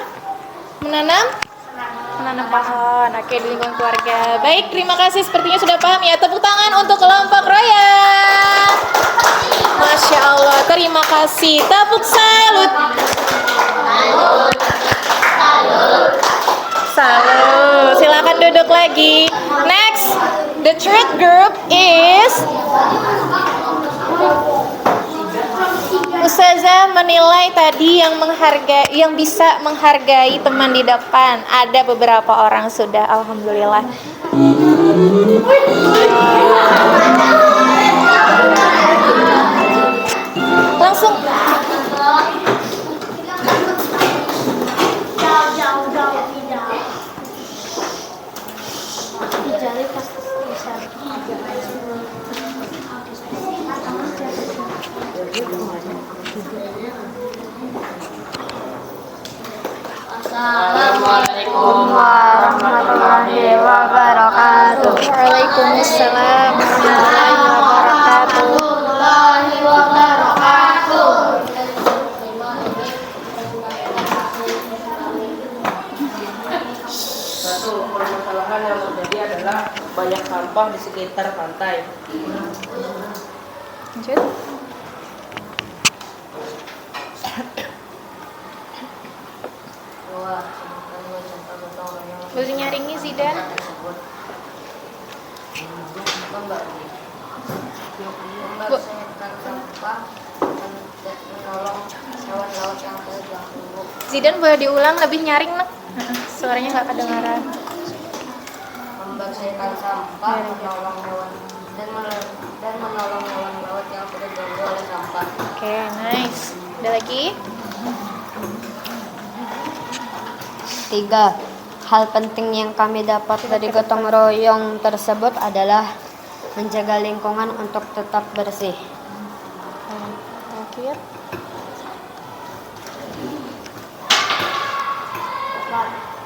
Menanam pohon. Oke, di lingkungan keluarga. Baik, terima kasih. Sepertinya sudah paham ya. Tepuk tangan untuk kelompok royong. Masya Allah, terima kasih. Tepuk salut. Salut. Silakan duduk lagi. Next, the third group is Ustazah menilai tadi yang bisa menghargai teman di depan. Ada beberapa orang sudah, alhamdulillah. Langsung. Assalamualaikum warahmatullahi wabarakatuh. Waalaikumsalam warahmatullahi wabarakatuh. Satu permasalahan yang terjadi adalah banyak sampah di sekitar pantai. Lanjut. Boleh nyaringi Zidan? Bu. Zidan boleh diulang lebih nyaring nak? Suaranya nggak kedengaran. Membersihkan sampah, menolong hewan dan menolong hewan laut yang sudah diganggu oleh sampah. Oke, nice. Ada lagi? 3. Hal penting yang kami dapat dari gotong royong tersebut adalah menjaga lingkungan untuk tetap bersih. Terakhir.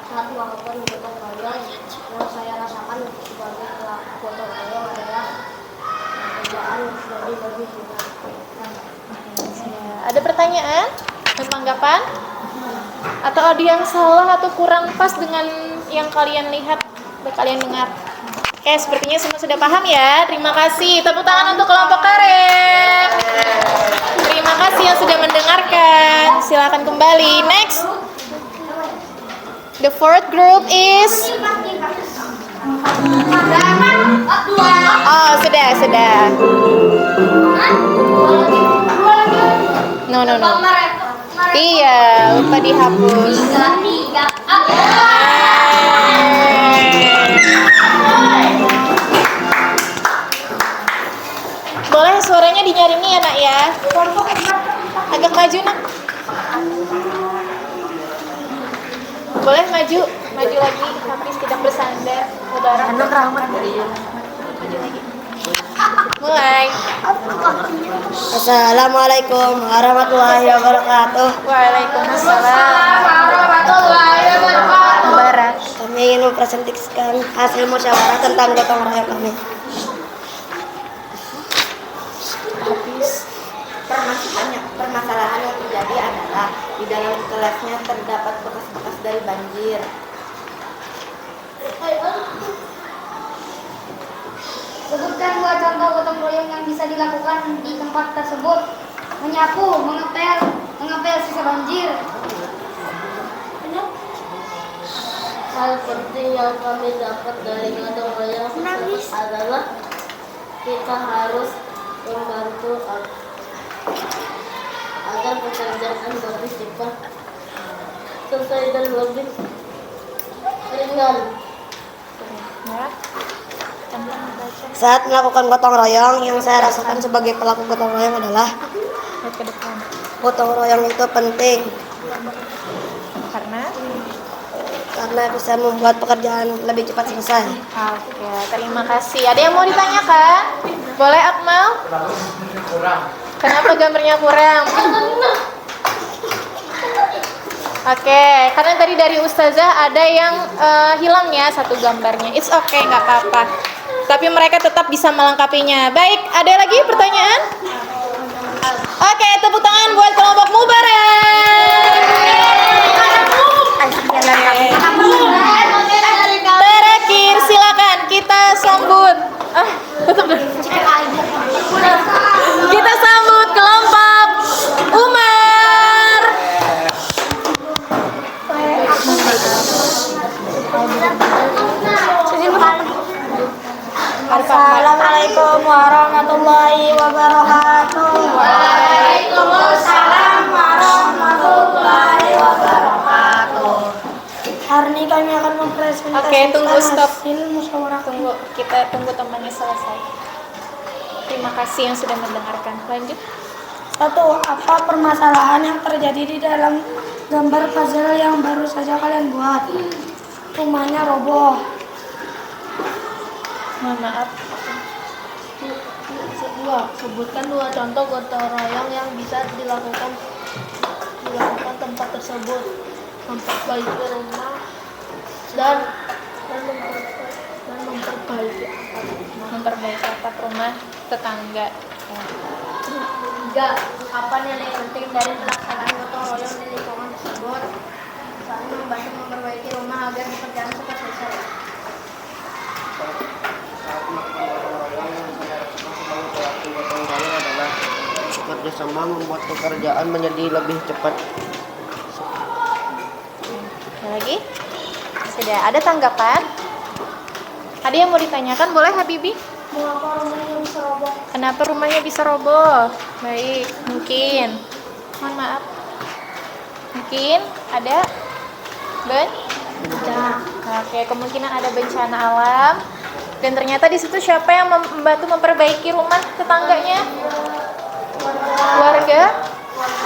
Saat melakukan gotong royong yang saya rasakan sebagai pelaku gotong royong adalah pekerjaan jadi lebih ringan. Ada pertanyaan? Tanggapan? Atau ada yang salah atau kurang pas dengan yang kalian lihat, kalian dengar? Oke, sepertinya semua sudah paham ya. Terima kasih. Tepuk tangan untuk kelompok Karet. Terima kasih yang sudah mendengarkan. Silakan kembali. Next. The fourth group is Oh, sudah. No. Iya, lupa dihapus. Boleh suaranya dinyaringi ya nak ya. Agak maju nak. Boleh maju lagi, habis tidak bersandar. Lebaran. Maju lagi. Mulai. Assalamualaikum warahmatullahi wabarakatuh. Waalaikumsalam warahmatullahi wabarakatuh. Barat. Kami ingin mempresentasikan hasil musyawarah tentang gotong royong kami. Permasalahan yang terjadi adalah di dalam kelasnya terdapat bekas-bekas dari banjir. Sebutkan 2 contoh gotong royong yang bisa dilakukan di tempat tersebut. Menyapu, mengepel sisa banjir. Hal penting yang kami dapat dari gotong royong tersebut adalah kita harus membantu agar pekerjaan lebih cepat selesai dan lebih ringan. Saat melakukan gotong royong, yang saya rasakan sebagai pelaku gotong royong adalah gotong royong itu penting karena bisa membuat pekerjaan lebih cepat selesai. Oke, terima kasih. Ada yang mau ditanyakan? Boleh Akmal? Kenapa gambarnya kurang? Oke, karena tadi dari Ustazah ada yang hilang ya satu gambarnya. It's okay, nggak apa-apa. Tapi mereka tetap bisa melengkapinya. Baik, ada lagi pertanyaan? Oke, tepuk tangan buat kelompok Mubarak. Terakhir, silakan kita sambut. Kita sambut kelompok Umar. Assalamualaikum warahmatullahi wabarakatuh. Waalaikumsalam warahmatullahi wabarakatuh. Hari ini kami akan mempresentasikan Oke, tunggu, stop. hasil musyawarah. Kita tunggu temannya selesai. Terima kasih yang sudah mendengarkan. Lanjut. 1. Apa permasalahan yang terjadi di dalam gambar puzzle yang baru saja kalian buat? Rumahnya roboh. Mohon maaf. 2. Sebutkan 2 contoh gotong royong yang bisa dilakukan tempat tersebut. Memperbaiki rumah dan Memperbaiki atap rumah tetangga. 3. Apa nilai penting dari pelaksanaan gotong royong di lingkungan tersebut? Misalnya membantu memperbaiki rumah agar pekerjaan cepat selesai. Saat melakukan gotong royong yang saya rasakan sebagai pelaku gotong royong adalah bekerja sama membuat pekerjaan menjadi lebih cepat. Ada lagi? Sudah, ada tanggapan? Ada yang mau ditanyakan? Boleh Habibi? Mengapa rumahnya bisa roboh? Kenapa rumahnya bisa roboh? Baik, mungkin. Mohon maaf. Mungkin ada bencana. Oke, kemungkinan ada bencana alam. Dan ternyata di situ siapa yang membantu memperbaiki rumah tetangganya?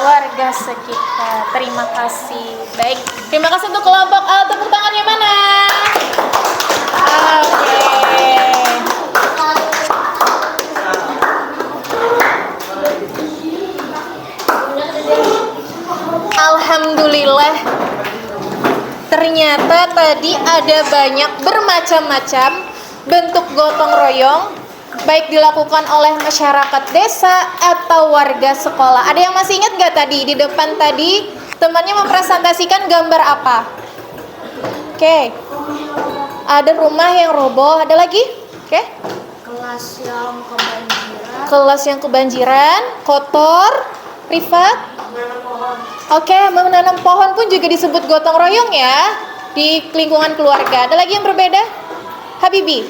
Warga sekitar. Terima kasih. Baik, terima kasih untuk kelompok A. Tepuk tangannya mana? Oke. Alhamdulillah. Ternyata tadi ada banyak bermacam-macam bentuk gotong royong, baik dilakukan oleh masyarakat desa atau warga sekolah. Ada yang masih ingat gak tadi di depan tadi temannya mempresentasikan gambar apa? Oke. Ada rumah yang roboh. Ada lagi? Oke. Kelas yang kebanjiran, kotor, privat. Oke, menanam pohon pun juga disebut gotong royong ya di lingkungan keluarga. Ada lagi yang berbeda? Habibi.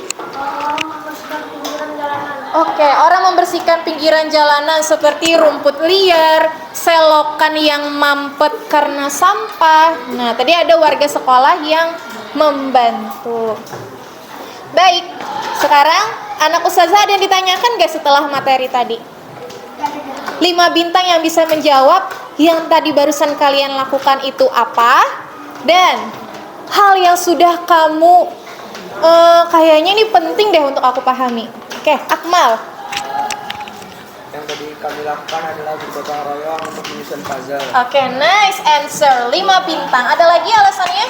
Oke, orang membersihkan pinggiran jalanan seperti rumput liar, selokan yang mampet karena sampah. Nah, tadi ada warga sekolah yang membantu. Baik, sekarang anak ustazah ada yang ditanyakan gak setelah materi tadi? 5 bintang yang bisa menjawab yang tadi barusan kalian lakukan itu apa? Dan hal yang sudah kamu kayaknya ini penting deh untuk aku pahami. Oke, Akmal. Yang tadi kami lakukan adalah bergotong royong untuk menyusun puzzle. Oke, nice answer. 5 bintang. Ada lagi alasannya?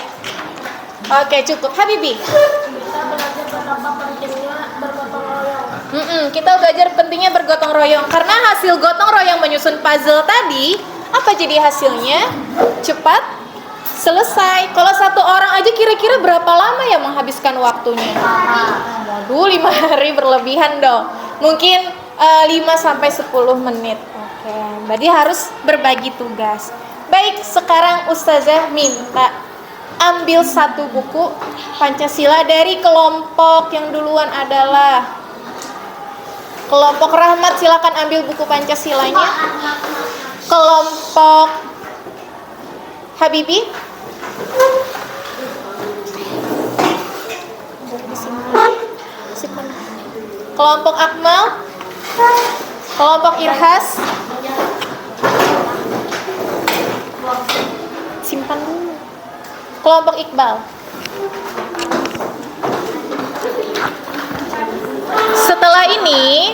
Oke, cukup. Habibi. Kita belajar betapa pentingnya bergotong royong. Kita belajar pentingnya bergotong royong karena hasil gotong royong menyusun puzzle tadi, apa jadi hasilnya? Cepat selesai. Kalau satu orang aja kira-kira berapa lama ya menghabiskan waktunya? Waduh, 5 hari berlebihan dong. Mungkin 5-10 menit. Oke, berarti harus berbagi tugas. Baik, sekarang Ustazah minta ambil satu buku Pancasila dari kelompok yang duluan adalah kelompok Rahmat. Silakan ambil buku Pancasilanya. Kelompok Habibi. Kelompok Akmal. Kelompok Irhas. Simpan dulu. Kelompok Iqbal. Setelah ini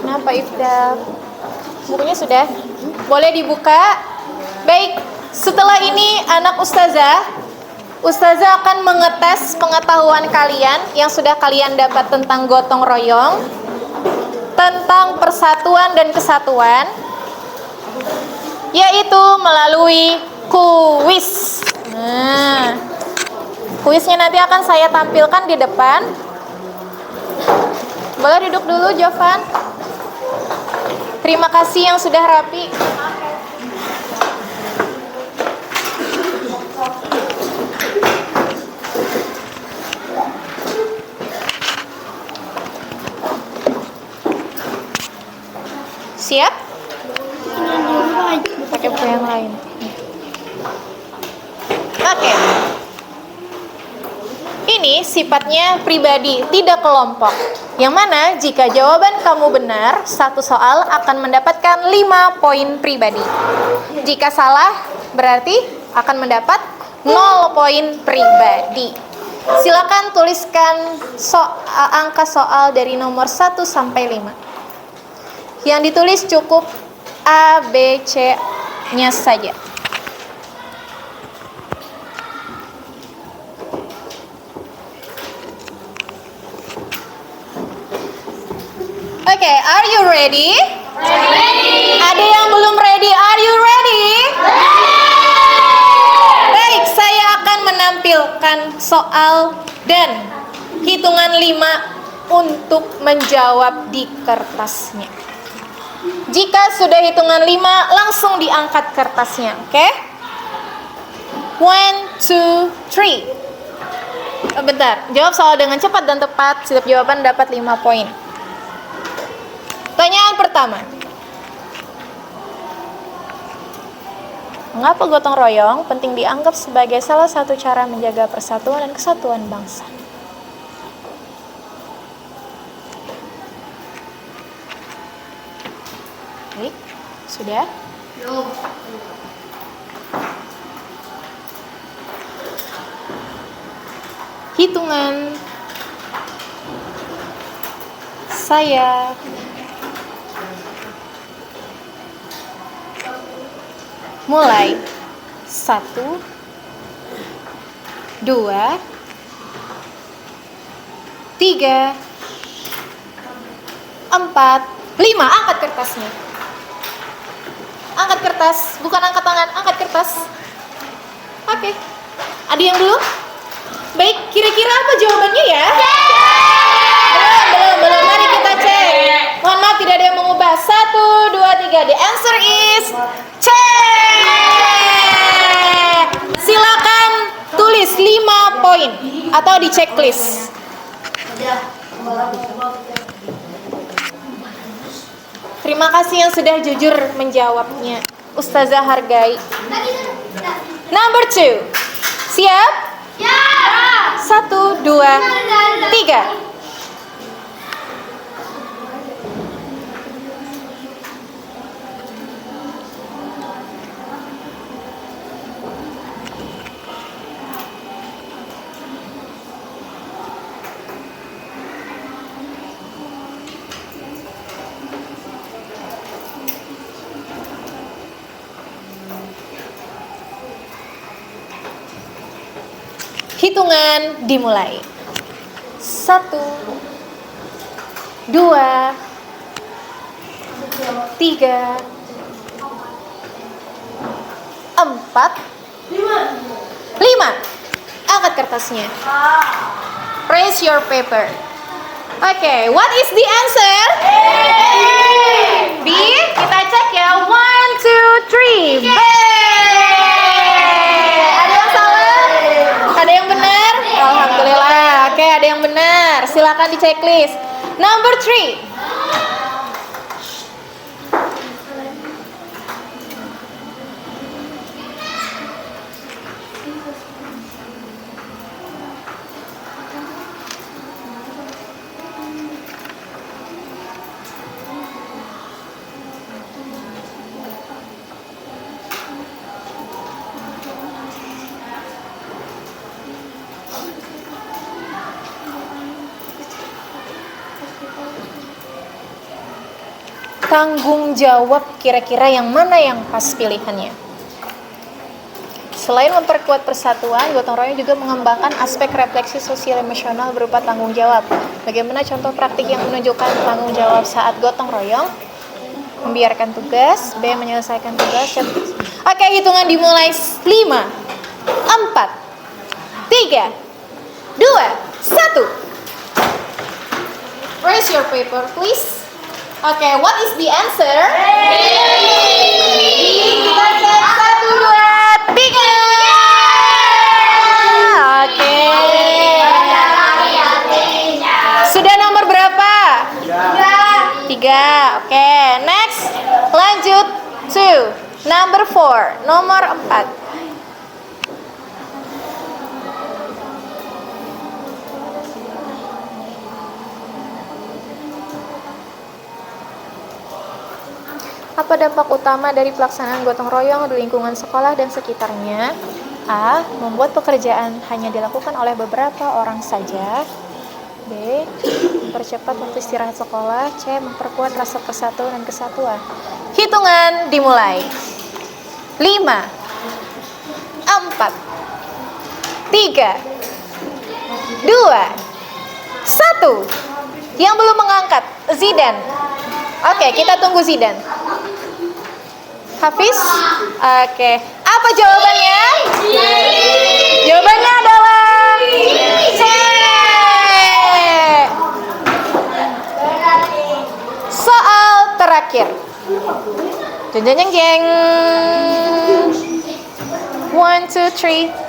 kenapa Ifdal? Bukunya sudah? Boleh dibuka? Baik, setelah ini anak ustazah akan mengetes pengetahuan kalian yang sudah kalian dapat tentang gotong royong, tentang persatuan dan kesatuan, yaitu melalui kuis. Nah, kuisnya nanti akan saya tampilkan di depan. Boleh duduk dulu, Jovan. Terima kasih yang sudah rapi. Siap? Pakai buku yang lain. Oke. Ini sifatnya pribadi, tidak kelompok. Yang mana jika jawaban kamu benar, satu soal akan mendapatkan 5 poin pribadi. Jika salah, berarti akan mendapat 0 poin pribadi. Silakan tuliskan angka soal dari nomor 1 sampai 5. Yang ditulis cukup A, B, C-nya saja. Oke, are you ready? Ada yang belum ready? Are you ready? Baik, saya akan menampilkan soal dan hitungan 5 untuk menjawab di kertasnya. Jika sudah hitungan 5, langsung diangkat kertasnya, oke? 1, 2, 3. Bentar, jawab soal dengan cepat dan tepat. Setiap jawaban dapat 5 poin. Pertanyaan pertama. Mengapa gotong royong penting dianggap sebagai salah satu cara menjaga persatuan dan kesatuan bangsa? Baik, sudah? Hitungan saya mulai 1, 2, 3, 4, 5. Angkat kertasnya. Angkat kertas, bukan angkat tangan, angkat kertas. Oke. Ada yang belum? Baik, kira-kira apa jawabannya ya? Belum. Mari kita cek. Mohon maaf, tidak ada yang mengubah. 1, 2, 3. The answer is C. Silakan tulis 5 poin atau di checklist. Terima kasih yang sudah jujur menjawabnya. Ustazah hargai. Number 2. Siap? Ya. 1, 2, 3. Hitungan dimulai. 1, 2, 3, 4, 5. Angkat kertasnya. Raise your paper. Oke, what is the answer? B. Kita cek ya. 1, 2, 3. B. Ada yang salah? Ada yang benar? Alhamdulillah. Oke, ada yang benar. Silakan di checklist. Number 3. Tanggung jawab, kira-kira yang mana yang pas pilihannya? Selain memperkuat persatuan, gotong royong juga mengembangkan aspek refleksi sosial emosional berupa tanggung jawab. Bagaimana contoh praktik yang menunjukkan tanggung jawab saat gotong royong? Membiarkan tugas, B. Menyelesaikan tugas. Oke, hitungan dimulai. 5, 4, 3, 2, 1. Raise your paper, please. Oke, what is the answer? Kita cek 1, 2, 3. Oke. Sudah nomor berapa? 3. Oke, next. Lanjut to number 4. Nomor 4. Apa dampak utama dari pelaksanaan gotong royong di lingkungan sekolah dan sekitarnya? A. Membuat pekerjaan hanya dilakukan oleh beberapa orang saja. B. Mempercepat waktu istirahat sekolah. C. Memperkuat rasa persatuan dan kesatuan. Hitungan dimulai. 5, 4, 3, 2, 1. Yang belum mengangkat, Zidan. Oke, kita tunggu Zidan. Hafiz? Oke. Apa jawabannya? Jawabannya adalah C. Soal terakhir. Jeng jeng jeng jeng. 1, 2, 3.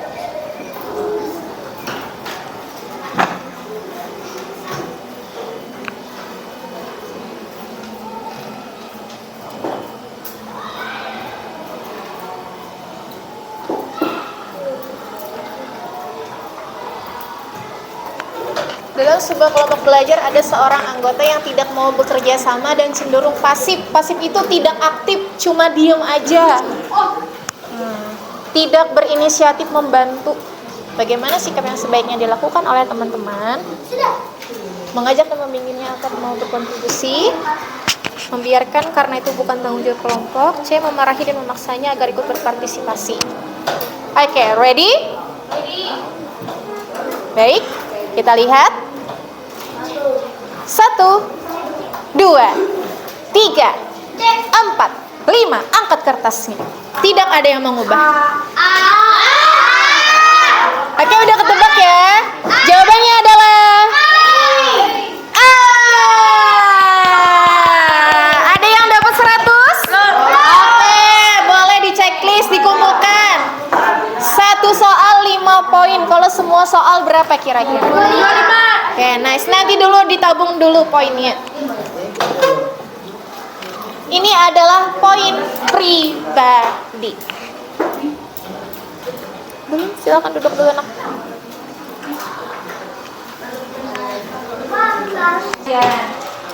Dalam sebuah kelompok belajar ada seorang anggota yang tidak mau bekerja sama dan cenderung pasif. Pasif itu tidak aktif, cuma diem aja. Tidak berinisiatif membantu. Bagaimana sikap yang sebaiknya dilakukan oleh teman-teman? Mengajak dan membimbingnya agar mau berkontribusi. Membiarkan karena itu bukan tanggung jawab kelompok. C. Memarahi dan memaksanya agar ikut berpartisipasi. Oke, ready? Baik, kita lihat. 1, 2, 3, 4, 5. Angkat kertasnya. Tidak ada yang mengubah. Oke, udah ketebak ya. Jawabannya adalah A. Ada yang dapat 100? Oke, boleh di checklist, dikumpulkan. 1 soal 5 poin. Kalau semua soal berapa kira-kira? 25. Oke, nice. Nanti dulu ditabung dulu poinnya. Ini adalah poin pribadi. Silakan duduk dulu, anak. Ya.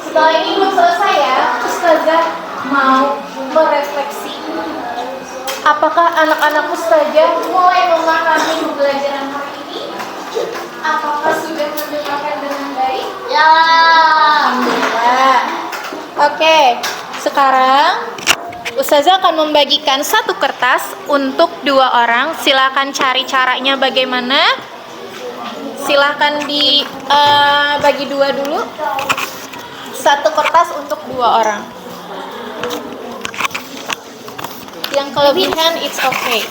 Setelah ini belum selesai ya, Ustazah mau merefleksi. Apakah anak-anak Ustazah mulai memahami pembelajaran hari ini? Apakah sudah mendengarkan dengan baik? Ya. Alhamdulillah. Oke, sekarang Ustazah akan membagikan 1 kertas untuk 2 orang. Silakan cari caranya bagaimana. Silakan dibagi 2 dulu. 1 kertas untuk 2 orang. Yang kelebihan it's okay.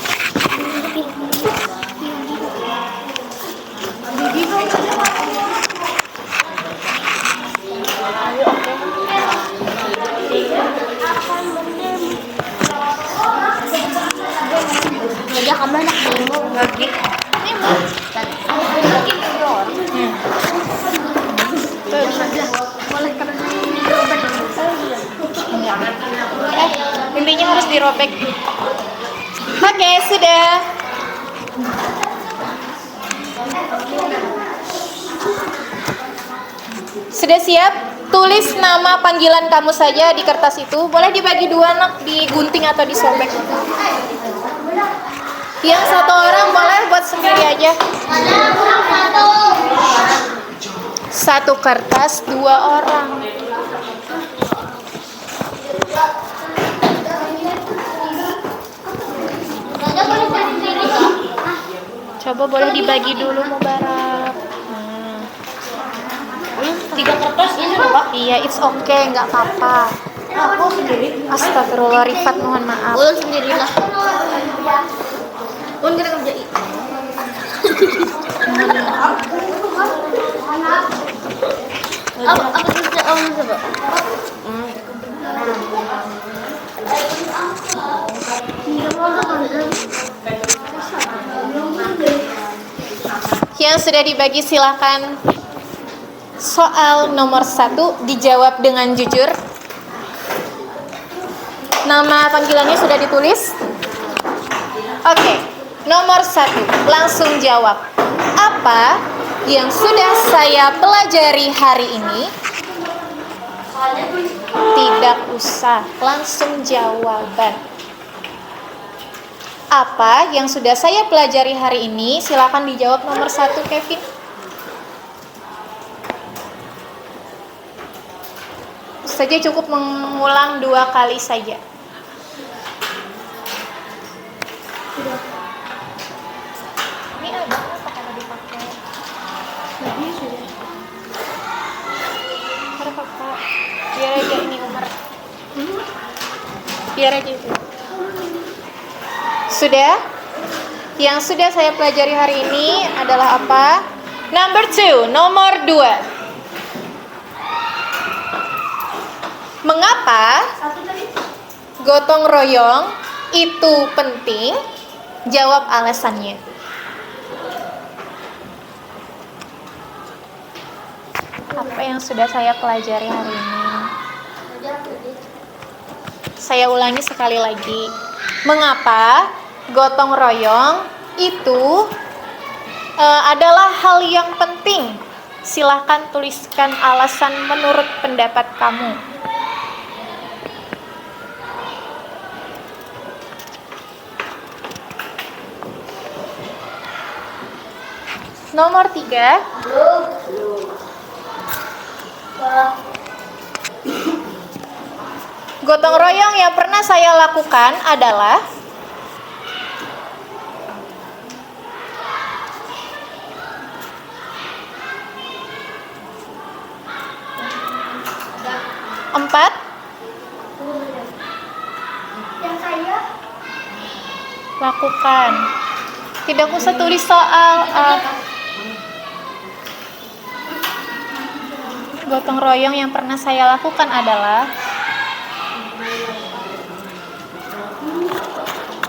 Dia kamu anak demo lagi. Intinya harus dirobek. Oke, sudah. Sudah siap? Tulis nama panggilan kamu saja di kertas itu. Boleh dibagi 2 nak, digunting atau disobek. Yang 1 orang boleh buat sendiri aja. 1 kertas 2 orang. Coba boleh dibagi dulu Mubarak. 3 kertas ini loh, Pak. Iya, it's okay, nggak apa-apa. Aku sendiri. Astagfirullah, Rifat, mohon maaf. Ulun sendirilah. Ulun kena kerjain. Apa kerja Ulun coba? Yang sudah dibagi silakan. Soal nomor 1 dijawab dengan jujur. Nama panggilannya sudah ditulis. Oke, nomor 1 langsung jawab. Apa yang sudah saya pelajari hari ini? Tidak usah, langsung jawaban. Apa yang sudah saya pelajari hari ini? Silakan dijawab nomor 1, Kevin. Saja cukup mengulang 2 kali saja. Ini ada apa kalau dipakai? Ada kakak. Biar aja ini Umar. Biar aja itu. Sudah? Yang sudah saya pelajari hari ini adalah apa? Nomor 2. Mengapa gotong royong itu penting? Jawab alasannya. Apa yang sudah saya pelajari hari ini? Saya ulangi sekali lagi. Mengapa gotong royong itu adalah hal yang penting? Silahkan tuliskan alasan menurut pendapat kamu. Nomor 3. Gotong royong yang pernah saya lakukan adalah empat. Yang saya Lakukan. Tidak usah tulis soal. Gotong royong yang pernah saya lakukan adalah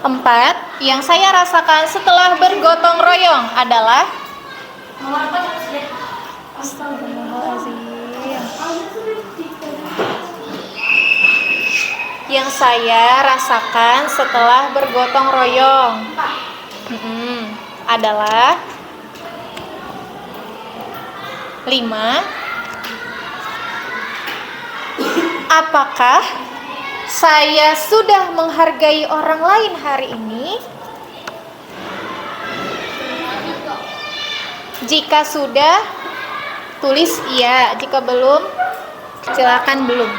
4. Yang saya rasakan setelah bergotong royong adalah Astagfirullahaladzim. Yang saya rasakan setelah bergotong royong adalah 5. Apakah saya sudah menghargai orang lain hari ini? Jika sudah, tulis iya. Jika belum, silakan belum.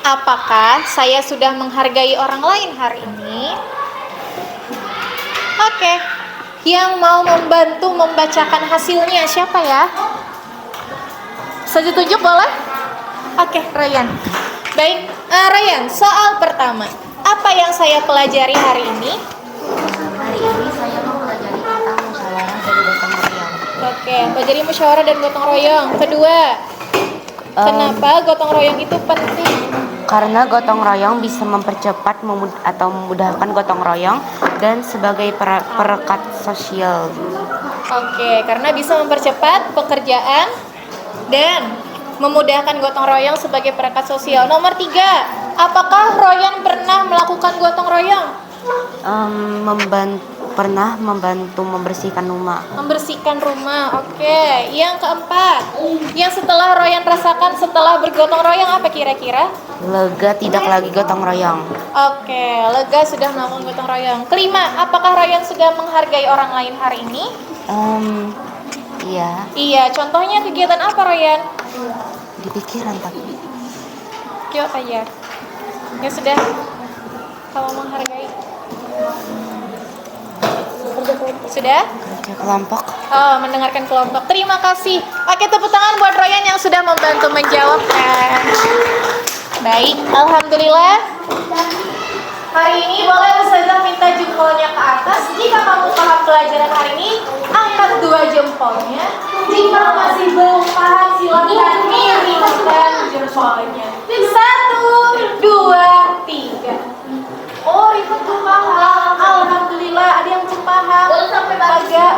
Apakah saya sudah menghargai orang lain hari ini? Oke. Yang mau membantu membacakan hasilnya siapa ya? Saya tunjuk boleh? Oke, Ryan. Baik, Ryan, soal pertama. Apa yang saya pelajari hari ini? Hari ini saya mempelajari tentang musyawarah dan gotong royong. Oke, pelajari musyawarah dan gotong royong. Kedua, kenapa gotong royong itu penting? Karena gotong royong bisa mempercepat atau memudahkan gotong royong dan sebagai perekat sosial. Oke, karena bisa mempercepat pekerjaan dan memudahkan gotong royong sebagai perekat sosial. Nomor 3, apakah Ryan pernah melakukan gotong royong? Pernah membantu membersihkan rumah. Membersihkan rumah, oke. Yang keempat, yang setelah Ryan rasakan setelah bergotong royong apa kira-kira? Lega, tidak lagi gotong royong. Oke, lega sudah melakukan gotong royong. Kelima, apakah Ryan sudah menghargai orang lain hari ini? Iya. Iya, contohnya kegiatan apa Ryan? Di pikiran tapi. Jawab aja. Ya sudah, kamu menghargai. Sudah? Kerja kelompok. Oh, mendengarkan kelompok. Terima kasih. Oke, tepuk tangan buat Ryan yang sudah membantu menjawabkan. Baik, alhamdulillah. Hari ini boleh Ustazah minta jempolnya ke atas. Jika kamu paham pelajaran hari ini, angkat 2 jempolnya. Jika masih belum paham, silakan miringkan jempolnya. 1, 2, 3. Oh, itu tuh paham. Alhamdulillah, ada yang paham. Agak